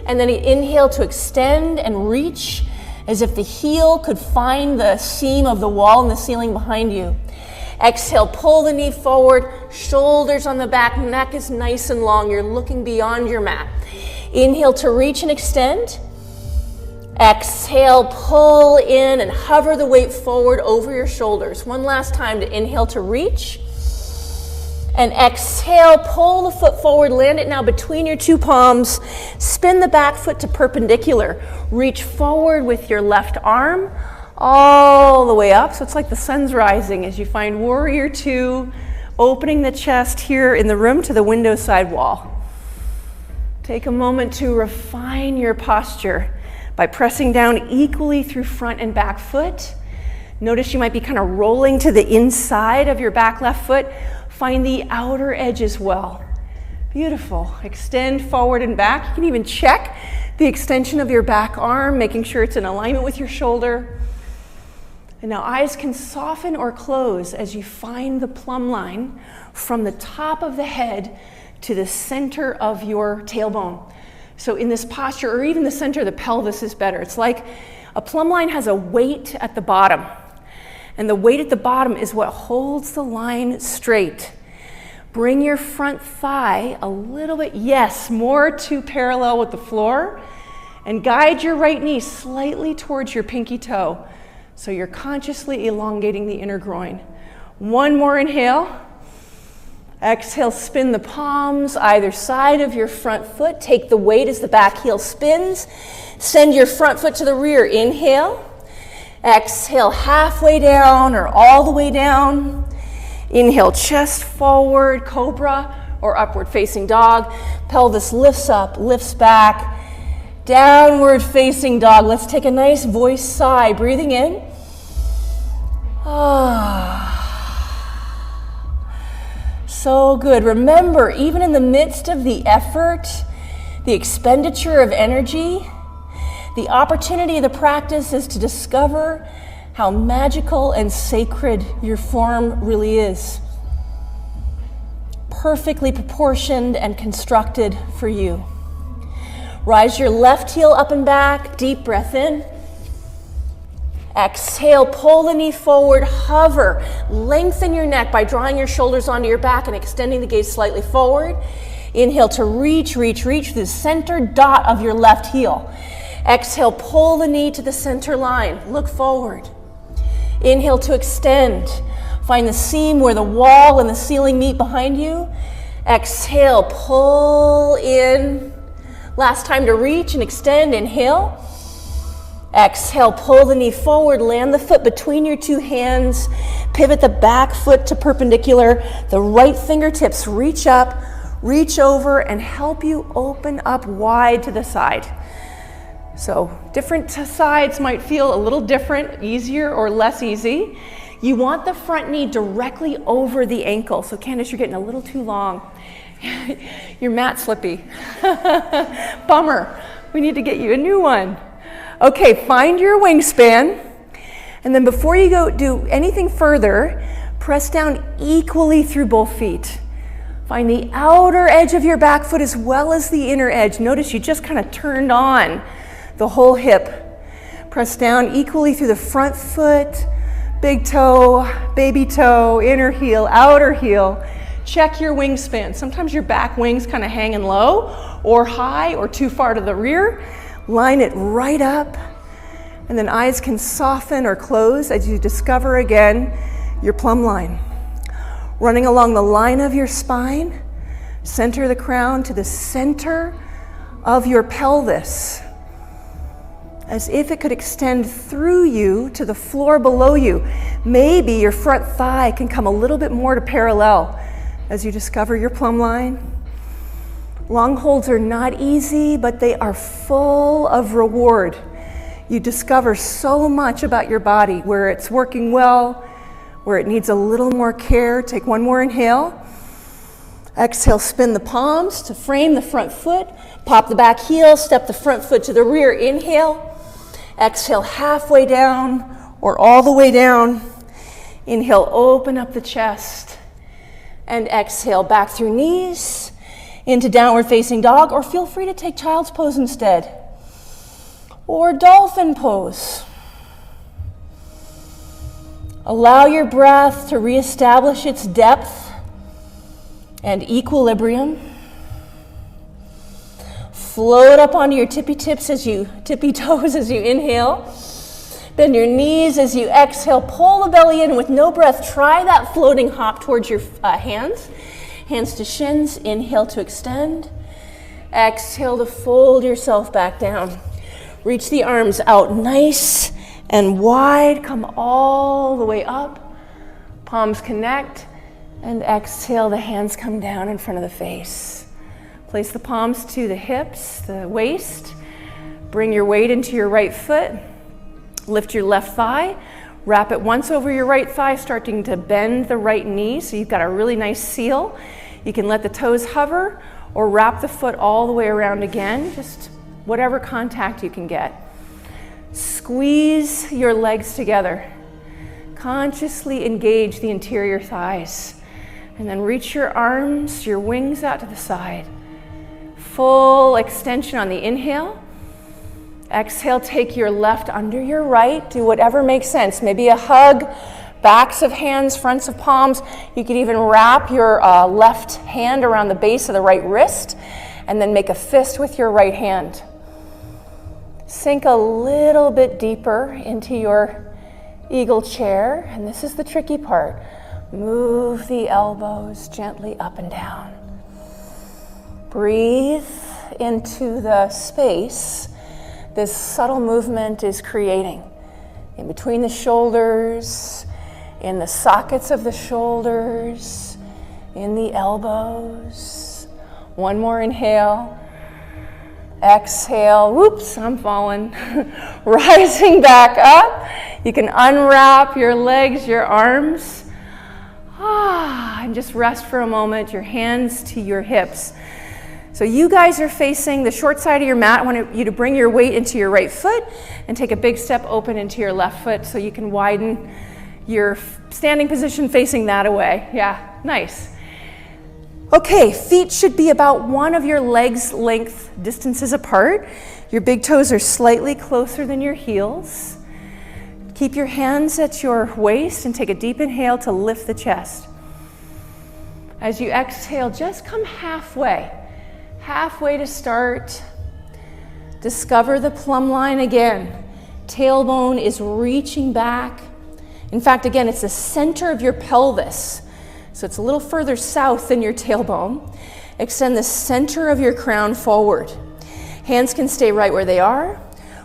And then inhale to extend and reach as if the heel could find the seam of the wall and the ceiling behind you. Exhale, pull the knee forward, shoulders on the back, neck is nice and long. You're looking beyond your mat. Inhale to reach and extend. Exhale, pull in and hover the weight forward over your shoulders. One last time to inhale to reach. And exhale, pull the foot forward, land it now between your two palms. Spin the back foot to perpendicular. Reach forward with your left arm all the way up. So it's like the sun's rising as you find warrior two, opening the chest here in the room to the window side wall. Take a moment to refine your posture by pressing down equally through front and back foot. Notice you might be kind of rolling to the inside of your back left foot. Find the outer edge as well. Beautiful. Extend forward and back. You can even check the extension of your back arm, making sure it's in alignment with your shoulder. And now eyes can soften or close as you find the plumb line from the top of the head to the center of your tailbone. So in this posture, or even the center of the pelvis is better. It's like a plumb line has a weight at the bottom. And the weight at the bottom is what holds the line straight. Bring your front thigh a little bit, yes, more to parallel with the floor. And guide your right knee slightly towards your pinky toe. So you're consciously elongating the inner groin. One more inhale. Exhale, spin the palms either side of your front foot. Take the weight as the back heel spins. Send your front foot to the rear. Inhale. Exhale, halfway down or all the way down. Inhale, chest forward, cobra or upward facing dog. Pelvis lifts up, lifts back. Downward facing dog. Let's take a nice voice sigh. Breathing in. So good. Remember, even in the midst of the effort, the expenditure of energy, the opportunity of the practice is to discover how magical and sacred your form really is. Perfectly proportioned and constructed for you. Rise your left heel up and back, deep breath in. Exhale, pull the knee forward, hover. Lengthen your neck by drawing your shoulders onto your back and extending the gaze slightly forward. Inhale to reach to the center dot of your left heel. Exhale, pull the knee to the center line. Look forward. Inhale to extend. Find the seam where the wall and the ceiling meet behind you. Exhale, pull in. Last time to reach and extend. Inhale. Exhale, pull the knee forward, land the foot between your two hands, pivot the back foot to perpendicular, the right fingertips reach up, reach over, and help you open up wide to the side. So different sides might feel a little different, easier or less easy. You want the front knee directly over the ankle. So Candace, you're getting a little too long. You're mat slippy. Bummer. We need to get you a new one. Okay, find your wingspan, and then before you go do anything further, press down equally through both feet. Find the outer edge of your back foot as well as the inner edge. Notice you just kind of turned on the whole hip. Press down equally through the front foot, big toe, baby toe, inner heel, outer heel. Check your wingspan. Sometimes your back wing's kind of hanging low or high or too far to the rear. Line it right up, and then eyes can soften or close as you discover again your plumb line. Running along the line of your spine, center the crown to the center of your pelvis, as if it could extend through you to the floor below you. Maybe your front thigh can come a little bit more to parallel as you discover your plumb line. Long holds are not easy, but they are full of reward. You discover so much about your body, where it's working well, where it needs a little more care. Take one more inhale. Exhale, spin the palms to frame the front foot. Pop the back heel, step the front foot to the rear. Inhale. Exhale, halfway down or all the way down. Inhale, open up the chest. And exhale, back through knees into downward facing dog, or feel free to take child's pose instead. Or dolphin pose. Allow your breath to reestablish its depth and equilibrium. Float up onto your tippy toes as you inhale. Bend your knees as you exhale. Pull the belly in with no breath. Try that floating hop towards your hands. Hands to shins. Inhale to extend. Exhale to fold yourself back down. Reach the arms out nice and wide. Come all the way up. Palms connect. And exhale, the hands come down in front of the face. Place the palms to the hips, the waist. Bring your weight into your right foot. Lift your left thigh. Wrap it once over your right thigh, starting to bend the right knee. So you've got a really nice seal. You can let the toes hover or wrap the foot all the way around again, just whatever contact you can get. Squeeze your legs together. Consciously engage the interior thighs. And then reach your arms, your wings out to the side. Full extension on the inhale. Exhale, take your left under your right. Do whatever makes sense. Maybe a hug, backs of hands, fronts of palms. You could even wrap your left hand around the base of the right wrist and then make a fist with your right hand. Sink a little bit deeper into your eagle chair. And this is the tricky part. Move the elbows gently up and down. Breathe into the space this subtle movement is creating. In between the shoulders, in the sockets of the shoulders, in the elbows. One more inhale. Exhale. Whoops, I'm falling. Rising back up. You can unwrap your legs, your arms. And just rest for a moment, your hands to your hips. So you guys are facing the short side of your mat. I want you to bring your weight into your right foot and take a big step open into your left foot so you can widen your standing position facing that away. Yeah, nice. Okay, feet should be about one of your legs' length distances apart. Your big toes are slightly closer than your heels. Keep your hands at your waist and take a deep inhale to lift the chest. As you exhale, just come halfway. Halfway to start. Discover the plumb line again. Tailbone is reaching back. In fact, again, it's the center of your pelvis. So it's a little further south than your tailbone. Extend the center of your crown forward. Hands can stay right where they are,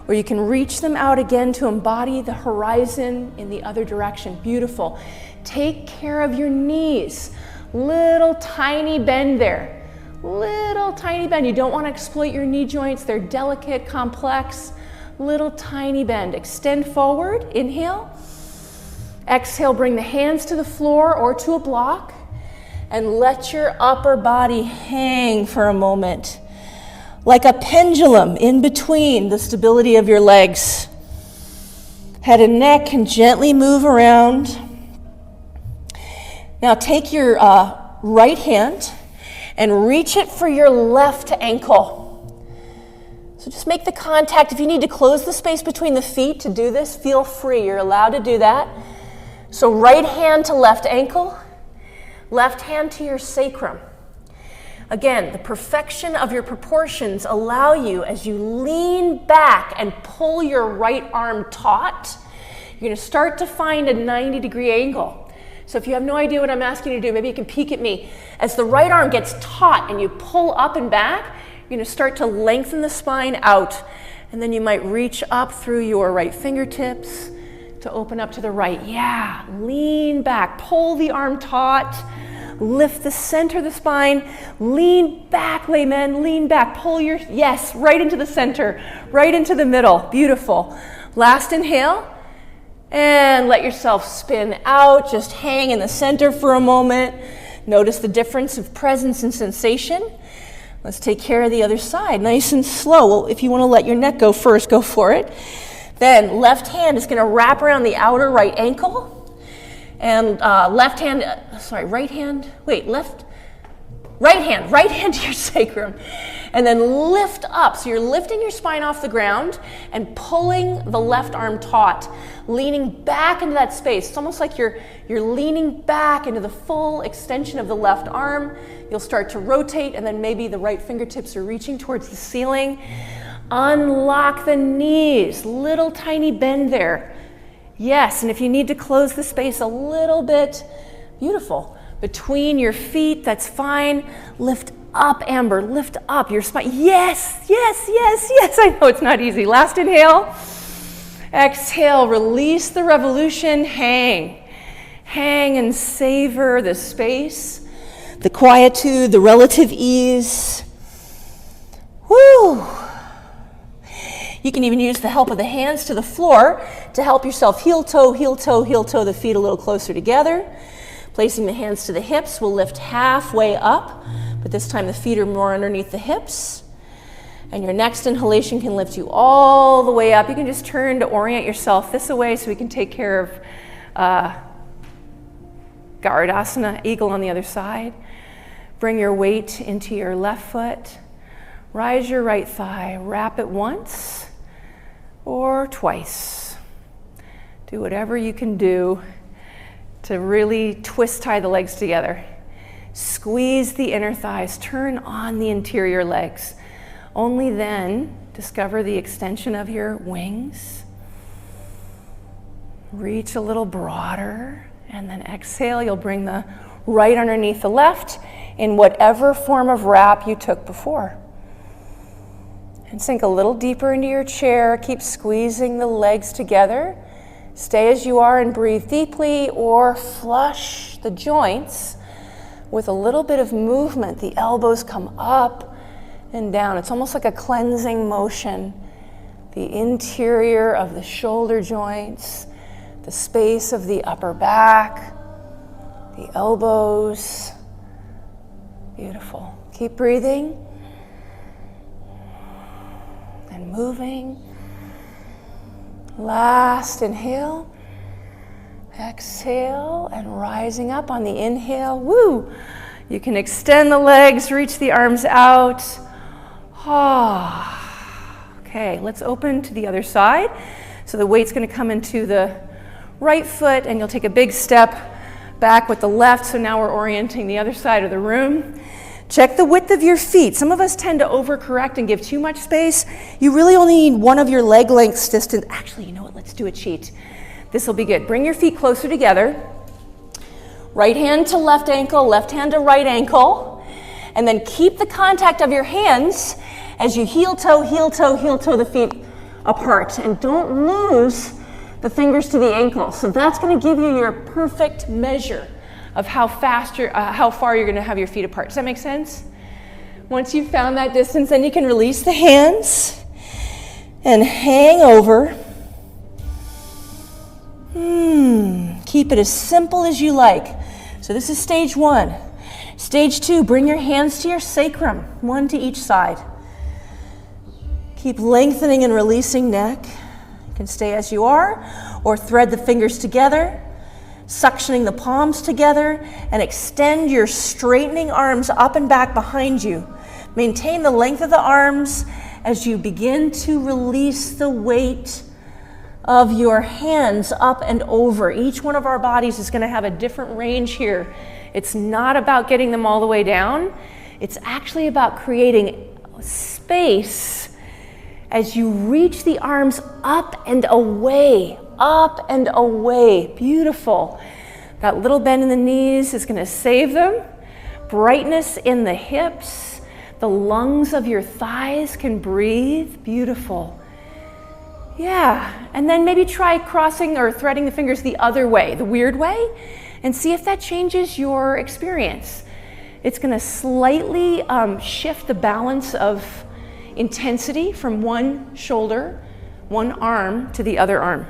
or you can reach them out again to embody the horizon in the other direction. Beautiful. Take care of your knees. Little tiny bend there. Little tiny bend. You don't want to exploit your knee joints. They're delicate, complex. Little tiny bend. Extend forward. Inhale. Exhale, bring the hands to the floor or to a block and let your upper body hang for a moment. Like a pendulum in between the stability of your legs. Head and neck can gently move around. Now take your right hand and reach it for your left ankle. So just make the contact. If you need to close the space between the feet to do this, feel free. You're allowed to do that. So right hand to left ankle, left hand to your sacrum. Again, the perfection of your proportions allow you, as you lean back and pull your right arm taut, you're going to start to find a 90-degree angle. So if you have no idea what I'm asking you to do, maybe you can peek at me. As the right arm gets taut and you pull up and back, you're going to start to lengthen the spine out. And then you might reach up through your right fingertips to open up to the right. Yeah, lean back, pull the arm taut. Lift the center of the spine, lean back, laymen, lean back, pull your, yes, right into the center, right into the middle, beautiful. Last inhale, and let yourself spin out, just hang in the center for a moment. Notice the difference of presence and sensation. Let's take care of the other side, nice and slow. Well, if you want to let your neck go first, go for it. Then left hand is going to wrap around the outer right ankle. And right hand to your sacrum. And then lift up. So you're lifting your spine off the ground and pulling the left arm taut, leaning back into that space. It's almost like you're leaning back into the full extension of the left arm. You'll start to rotate, and then maybe the right fingertips are reaching towards the ceiling. Unlock the knees, little tiny bend there. Yes, and if you need to close the space a little bit, beautiful. Between your feet, that's fine. Lift up, Amber, lift up your spine. Yes, yes, yes, yes. I know it's not easy. Last inhale. Exhale, release the revolution. Hang and savor the space, the quietude, the relative ease. Woo! You can even use the help of the hands to the floor to help yourself heel toe, the feet a little closer together. Placing the hands to the hips, we'll lift halfway up, but this time the feet are more underneath the hips. And your next inhalation can lift you all the way up. You can just turn to orient yourself this way so we can take care of Garudasana, eagle on the other side. Bring your weight into your left foot. Rise your right thigh, wrap it once or twice. Do whatever you can do to really twist tie the legs together. Squeeze the inner thighs, turn on the interior legs. Only then discover the extension of your wings. Reach a little broader, and then exhale. You'll bring the right underneath the left in whatever form of wrap you took before. And sink a little deeper into your chair. Keep squeezing the legs together. Stay as you are and breathe deeply, or flush the joints with a little bit of movement. The elbows come up and down. It's almost like a cleansing motion. The interior of the shoulder joints, the space of the upper back, the elbows. Beautiful. Keep breathing and moving. Last inhale. Exhale and rising up on the inhale. Woo! You can extend the legs, reach the arms out. Okay, let's open to the other side. So the weight's going to come into the right foot, and you'll take a big step back with the left. So now we're orienting the other side of the room. Check the width of your feet. Some of us tend to overcorrect and give too much space. You really only need one of your leg lengths distance. Actually, you know what? Let's do a cheat. This will be good. Bring your feet closer together. Right hand to left ankle, left hand to right ankle. And then keep the contact of your hands as you heel toe the feet apart. And don't lose the fingers to the ankle. So that's going to give you your perfect measure of how far you're going to have your feet apart. Does that make sense? Once you've found that distance, then you can release the hands and hang over. Keep it as simple as you like. So this is stage one. Stage two, bring your hands to your sacrum, one to each side. Keep lengthening and releasing neck. You can stay as you are or thread the fingers together. suctioning the palms together, and extend your straightening arms up and back behind you. Maintain the length of the arms as you begin to release the weight of your hands up and over. Each one of our bodies is going to have a different range here. It's not about getting them all the way down. It's actually about creating space as you reach the arms up and away, up and away. Beautiful. That little bend in the knees is going to save them. Brightness in the hips. The lungs of your thighs can breathe. Beautiful. Yeah, and then maybe try crossing or threading the fingers the other way, the weird way, and see if that changes your experience. It's going to slightly shift the balance of intensity from one shoulder, one arm to the other arm.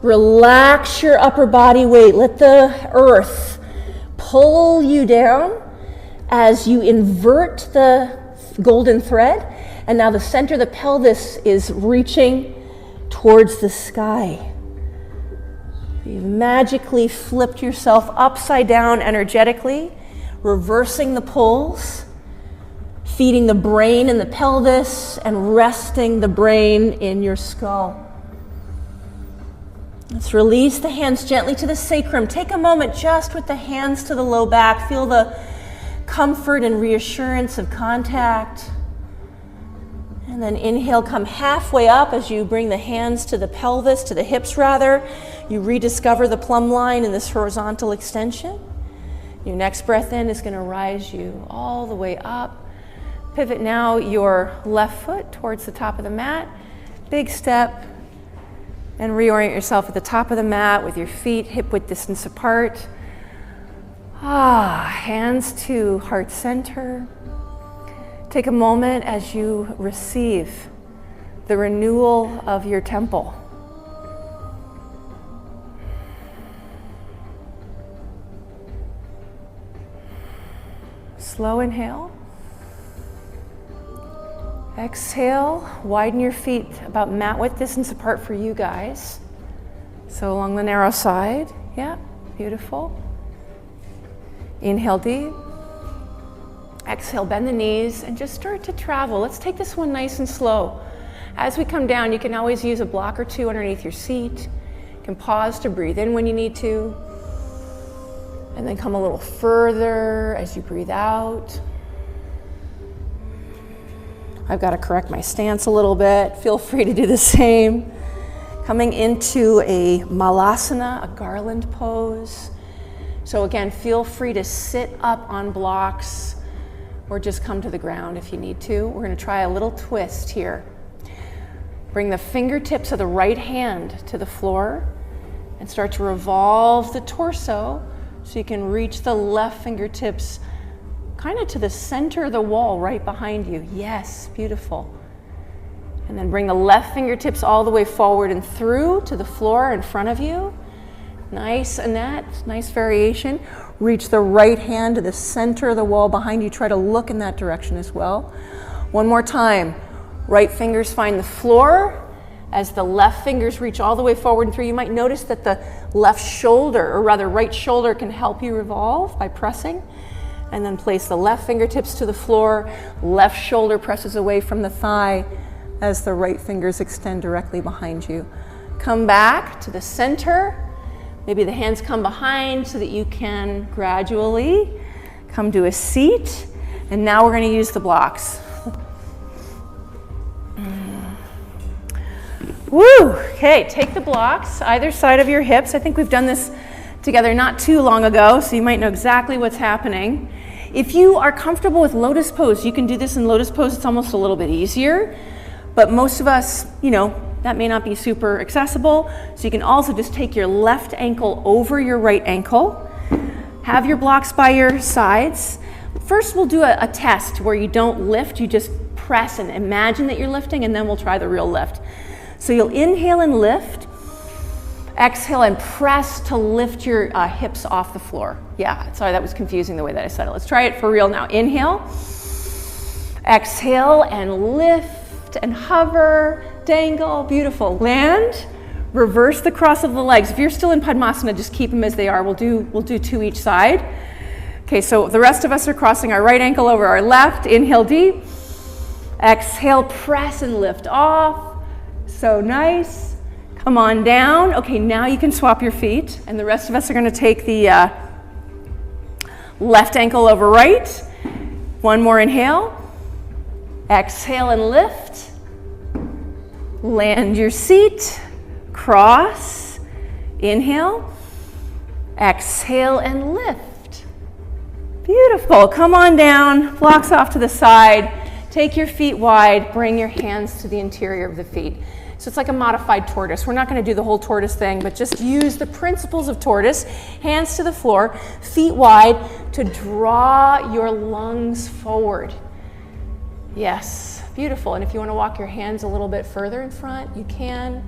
Relax your upper body weight. Let the earth pull you down as you invert the golden thread. And now the center of the pelvis is reaching towards the sky. You've magically flipped yourself upside down energetically, reversing the pulls, feeding the brain in the pelvis and resting the brain in your skull. Let's release the hands gently to the sacrum. Take a moment just with the hands to the low back. Feel the comfort and reassurance of contact. And then inhale, come halfway up as you bring the hands to the pelvis, to the hips rather. You rediscover the plumb line in this horizontal extension. Your next breath in is going to rise you all the way up. Pivot now your left foot towards the top of the mat. Big step. And reorient yourself at the top of the mat with your feet hip-width distance apart. Hands to heart center. Take a moment as you receive the renewal of your temple. Slow inhale. Exhale, widen your feet about mat width distance apart for you guys. So along the narrow side. Yeah, beautiful. Inhale deep. Exhale, bend the knees and just start to travel. Let's take this one nice and slow. As we come down, you can always use a block or two underneath your seat. You can pause to breathe in when you need to. And then come a little further as you breathe out. I've got to correct my stance a little bit. Feel free to do the same. Coming into a malasana, a garland pose. So again, feel free to sit up on blocks or just come to the ground if you need to. We're going to try a little twist here. Bring the fingertips of the right hand to the floor and start to revolve the torso so you can reach the left fingertips kind of to the center of the wall right behind you. Yes, beautiful. And then bring the left fingertips all the way forward and through to the floor in front of you. Nice, Annette, nice variation. Reach the right hand to the center of the wall behind you. Try to look in that direction as well. One more time. Right fingers find the floor. As the left fingers reach all the way forward and through, you might notice that the left shoulder, or rather right shoulder, can help you revolve by pressing. And then place the left fingertips to the floor. Left shoulder presses away from the thigh as the right fingers extend directly behind you. Come back to the center. Maybe the hands come behind so that you can gradually come to a seat. And now we're going to use the blocks. Woo! Okay, take the blocks either side of your hips. I think we've done this together not too long ago, so you might know exactly what's happening. If you are comfortable with lotus pose, you can do this in lotus pose. It's almost a little bit easier. But most of us, that may not be super accessible. So you can also just take your left ankle over your right ankle. Have your blocks by your sides. First, we'll do a test where you don't lift, you just press and imagine that you're lifting, and then we'll try the real lift. So you'll inhale and lift. Exhale and press to lift your hips off the floor. Yeah, sorry, that was confusing the way that I said it. Let's try it for real now. Inhale. Exhale and lift and hover. Left angle, beautiful. Land, reverse the cross of the legs. If you're still in Padmasana, just keep them as they are. We'll do two each side. Okay, so the rest of us are crossing our right ankle over our left. Inhale deep. Exhale, press and lift off. So nice. Come on down. Okay, now you can swap your feet. And the rest of us are going to take the left ankle over right. One more inhale. Exhale and lift. Land your seat. Cross. Inhale. Exhale and lift. Beautiful. Come on down. Blocks off to the side. Take your feet wide. Bring your hands to the interior of the feet. So it's like a modified tortoise. We're not going to do the whole tortoise thing, but just use the principles of tortoise. Hands to the floor, feet wide, to draw your lungs forward. Yes, beautiful. And if you want to walk your hands a little bit further in front, you can.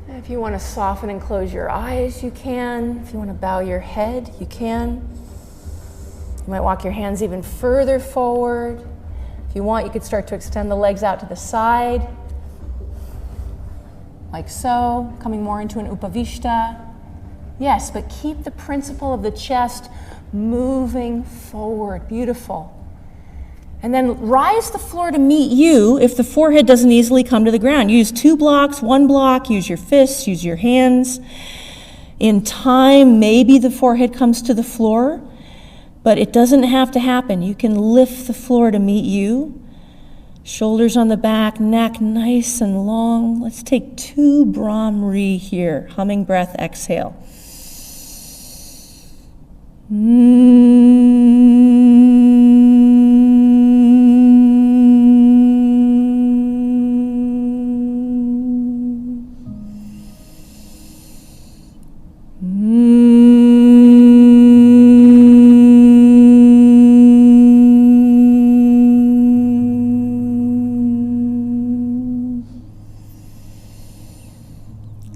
If you want to soften and close your eyes, you can. If you want to bow your head, you can. You might walk your hands even further forward. If you want, you could start to extend the legs out to the side. Like so, coming more into an Upavishta. Yes, but keep the principle of the chest moving forward. Beautiful. And then rise the floor to meet you if the forehead doesn't easily come to the ground. Use 2 blocks, 1 block, use your fists, use your hands. In time, maybe the forehead comes to the floor, but it doesn't have to happen. You can lift the floor to meet you. Shoulders on the back, neck nice and long. Let's take 2 Brahmri here. Humming breath, exhale.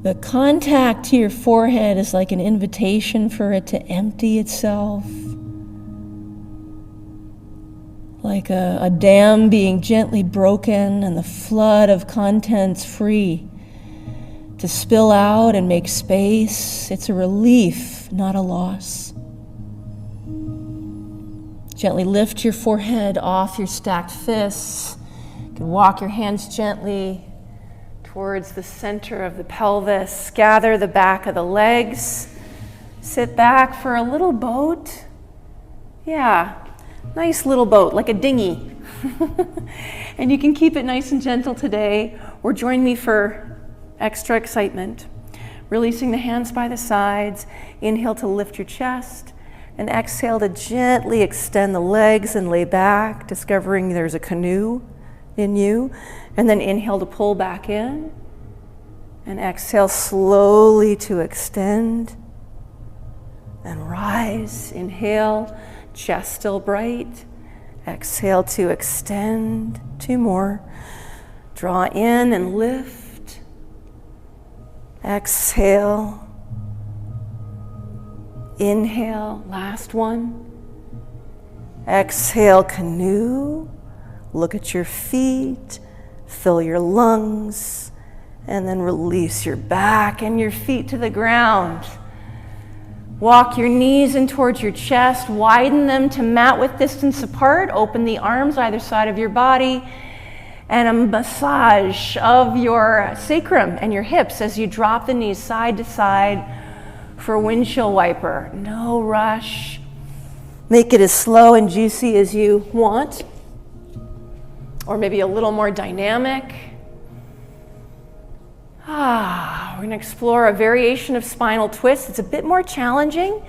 The contact to your forehead is like an invitation for it to empty itself. Like a dam being gently broken and the flood of contents free to spill out and make space. It's a relief, not a loss. Gently lift your forehead off your stacked fists. You can walk your hands gently towards the center of the pelvis. Gather the back of the legs. Sit back for a little boat. Yeah, nice little boat, like a dinghy. And you can keep it nice and gentle today, or join me for extra excitement. Releasing the hands by the sides. Inhale to lift your chest, and exhale to gently extend the legs and lay back, discovering there's a canoe in you. And then inhale to pull back in, and exhale slowly to extend and rise. Inhale, chest still bright. Exhale to extend. 2 more. Draw in and lift. Exhale. Inhale, last one. Exhale, canoe. Look at your feet. Fill your lungs, and then release your back and your feet to the ground. Walk your knees in towards your chest, widen them to mat width distance apart, open the arms either side of your body, and a massage of your sacrum and your hips as you drop the knees side to side for windshield wiper. No rush. Make it as slow and juicy as you want. Or maybe a little more dynamic. We're going to explore a variation of spinal twist. It's a bit more challenging.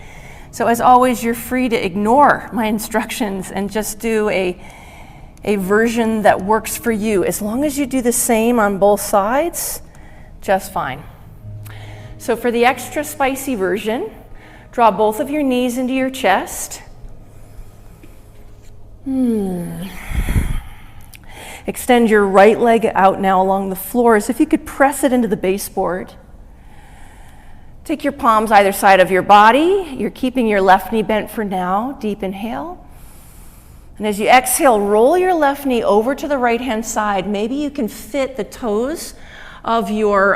So as always, you're free to ignore my instructions and just do a version that works for you. As long as you do the same on both sides, just fine. So for the extra spicy version, draw both of your knees into your chest. Extend your right leg out now along the floor as if you could press it into the baseboard. Take your palms either side of your body. You're keeping your left knee bent for now. Deep inhale. And as you exhale, roll your left knee over to the right-hand side. Maybe you can fit the toes of your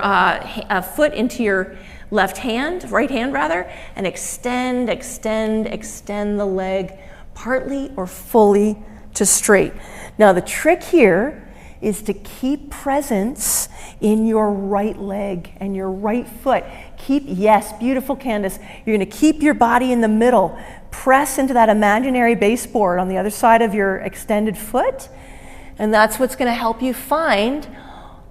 foot into your right hand rather, and extend the leg partly or fully to straight. Now the trick here is to keep presence in your right leg and your right foot. Yes, beautiful, Candace. You're going to keep your body in the middle. Press into that imaginary baseboard on the other side of your extended foot, and that's what's going to help you find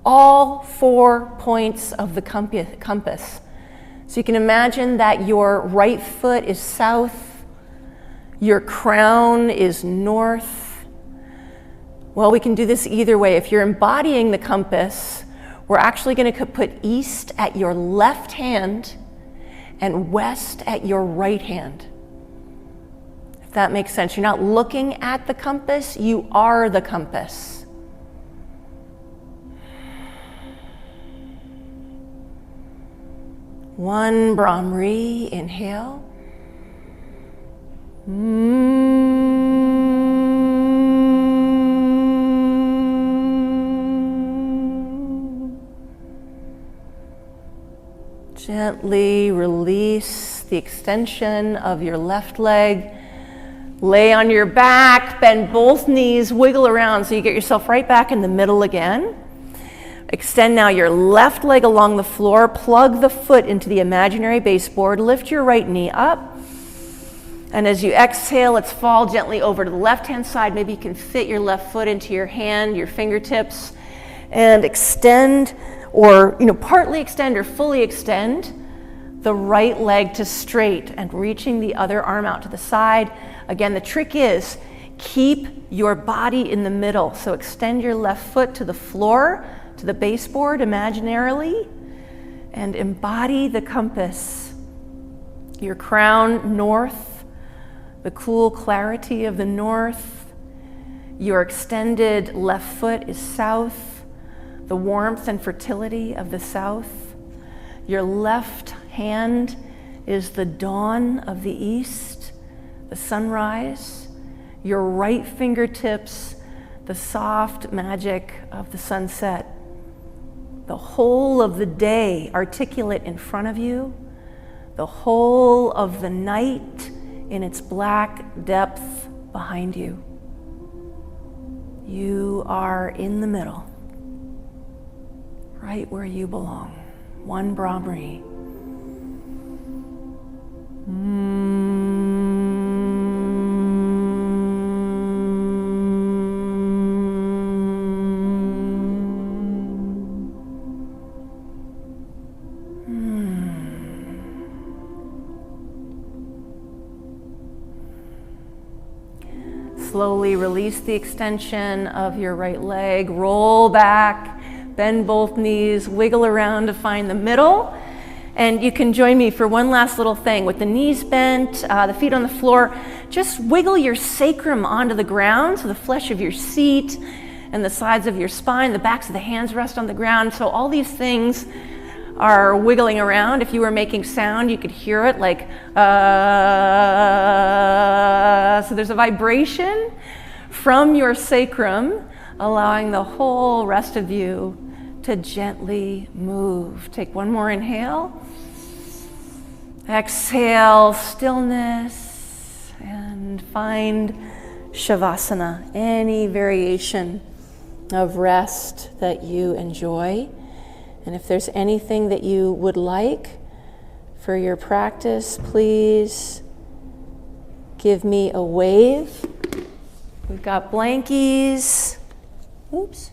all 4 points of the compass. So you can imagine that your right foot is south, your crown is north. Well, we can do this either way. If you're embodying the compass, we're actually going to put east at your left hand and west at your right hand. If that makes sense. You're not looking at the compass, you are the compass. One Brahmri, inhale. Gently release the extension of your left leg. Lay on your back, bend both knees, wiggle around so you get yourself right back in the middle again. Extend now your left leg along the floor, plug the foot into the imaginary baseboard, lift your right knee up, and as you exhale, let's fall gently over to the left-hand side. Maybe you can fit your left foot into your hand, your fingertips, and extend, or partly extend or fully extend the right leg to straight and reaching the other arm out to the side. Again, the trick is keep your body in the middle. So extend your left foot to the floor, to the baseboard imaginarily, and embody the compass. Your crown north, the cool clarity of the north. Your extended left foot is south, the warmth and fertility of the south. Your left hand is the dawn of the east, the sunrise. Your right fingertips, the soft magic of the sunset. The whole of the day articulate in front of you, the whole of the night in its black depth behind you. You are in the middle, right where you belong. One Brahmri. Slowly release the extension of your right leg, roll back, bend both knees, wiggle around to find the middle. And you can join me for one last little thing. With the knees bent, the feet on the floor, just wiggle your sacrum onto the ground, so the flesh of your seat and the sides of your spine, the backs of the hands rest on the ground. So all these things are wiggling around. If you were making sound, you could hear it like, so there's a vibration from your sacrum, allowing the whole rest of you to gently move. Take one more inhale. Exhale, stillness, and find Shavasana, any variation of rest that you enjoy. And if there's anything that you would like for your practice, please give me a wave. We've got blankies. Oops.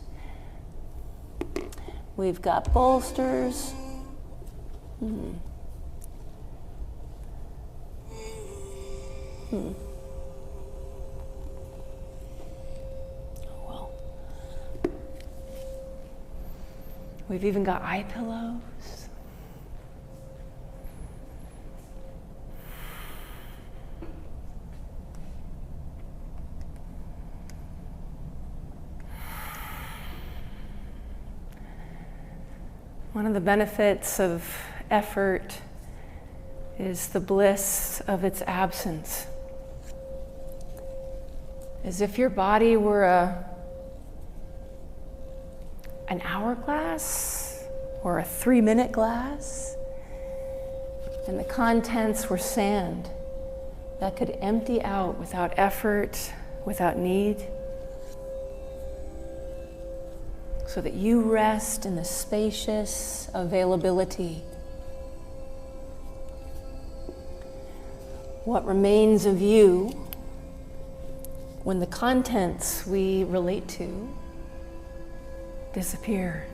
We've got bolsters. Well. We've even got eye pillows. One of the benefits of effort is the bliss of its absence. as if your body were an hourglass or a 3-minute glass, and the contents were sand that could empty out without effort, without need, so that you rest in the spacious availability. What remains of you when the contents we relate to disappear.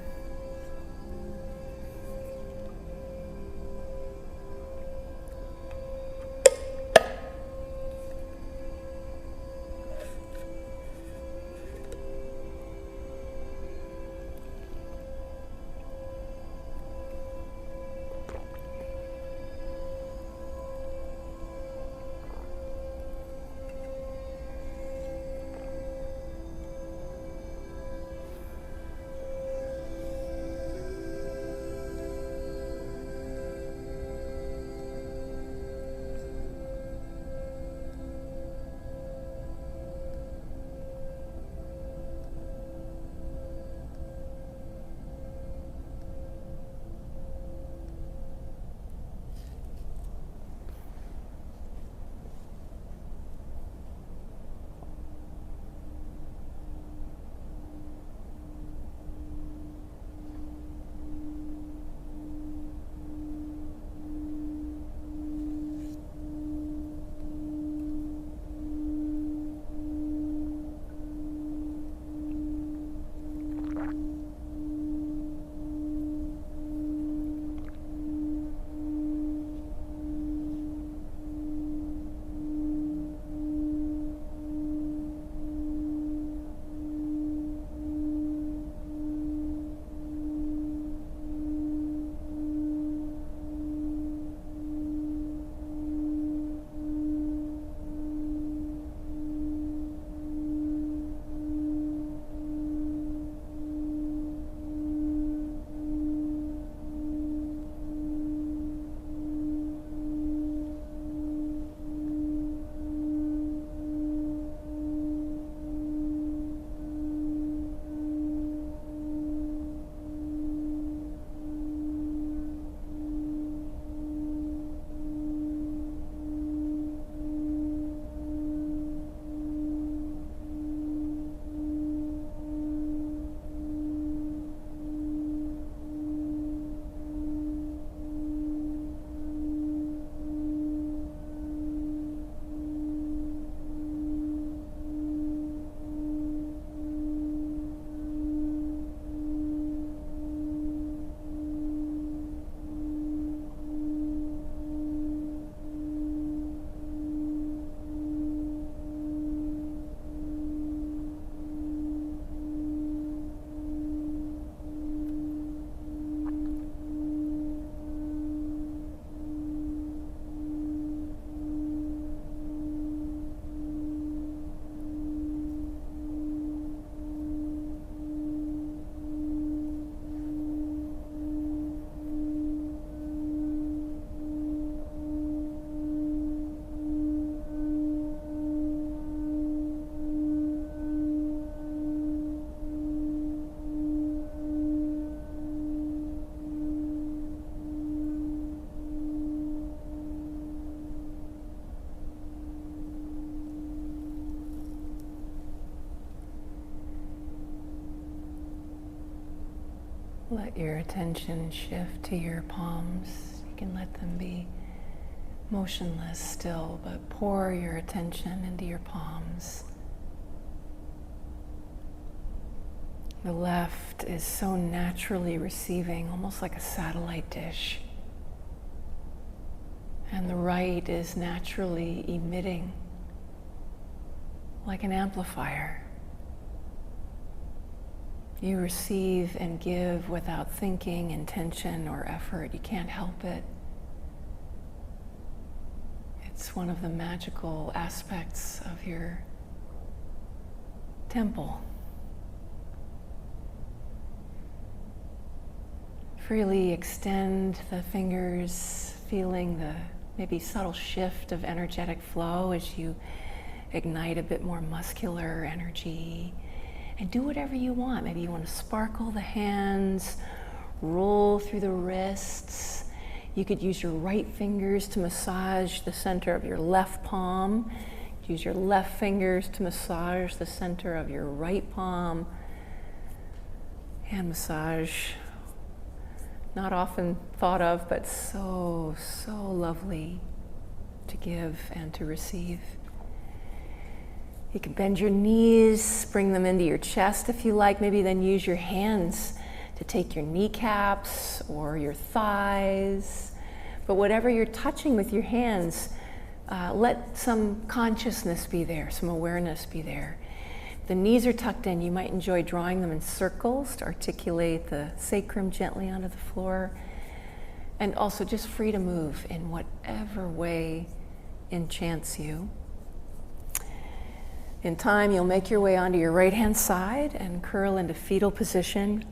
Let your attention shift to your palms. You can let them be motionless still, but pour your attention into your palms. The left is so naturally receiving, almost like a satellite dish. And the right is naturally emitting, like an amplifier. You receive and give without thinking, intention, or effort. You can't help it. It's one of the magical aspects of your temple. Freely extend the fingers, feeling the maybe subtle shift of energetic flow as you ignite a bit more muscular energy. And do whatever you want. Maybe you want to sparkle the hands, roll through the wrists. You could use your right fingers to massage the center of your left palm. Use your left fingers to massage the center of your right palm. Hand massage, not often thought of, but so, so lovely to give and to receive. You can bend your knees, bring them into your chest if you like. Maybe then use your hands to take your kneecaps or your thighs. But whatever you're touching with your hands, let some consciousness be there, some awareness be there. If the knees are tucked in, you might enjoy drawing them in circles to articulate the sacrum gently onto the floor. And also just free to move in whatever way enchants you. In time, you'll make your way onto your right-hand side and curl into fetal position.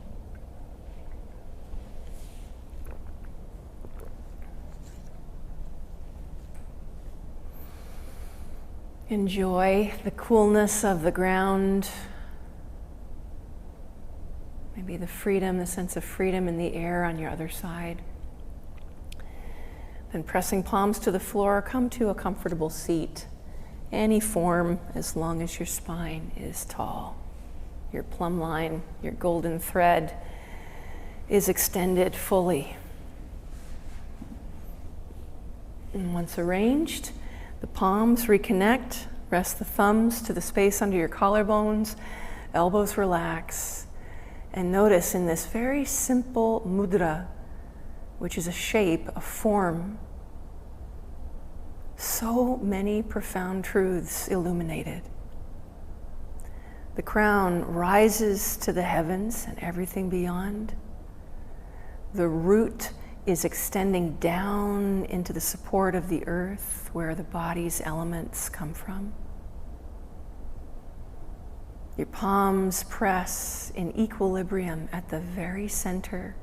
Enjoy the coolness of the ground. Maybe the freedom, the sense of freedom in the air on your other side. Then pressing palms to the floor, come to a comfortable seat. Any form, as long as your spine is tall. Your plumb line, your golden thread is extended fully. And once arranged, the palms reconnect. Rest the thumbs to the space under your collarbones. Elbows relax. And notice in this very simple mudra, which is a shape, a form, so many profound truths illuminated. The crown rises to the heavens and everything beyond. The root is extending down into the support of the earth where the body's elements come from. Your palms press in equilibrium at the very center,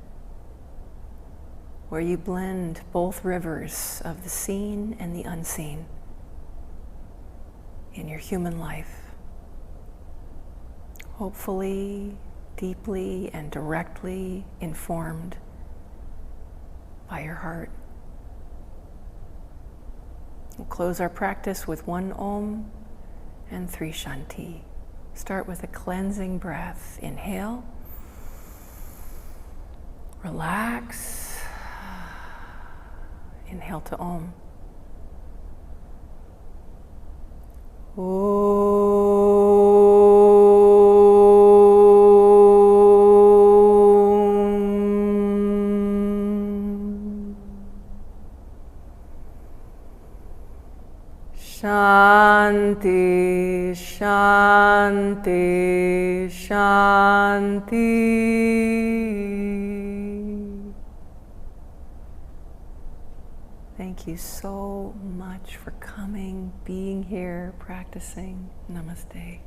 where you blend both rivers of the seen and the unseen in your human life. Hopefully, deeply and directly informed by your heart. We'll close our practice with 1 Om and 3 Shanti. Start with a cleansing breath. Inhale. Relax. Inhale to Om. Shanti, Shanti, Shanti. Thank you so much for coming, being here, practicing. Namaste.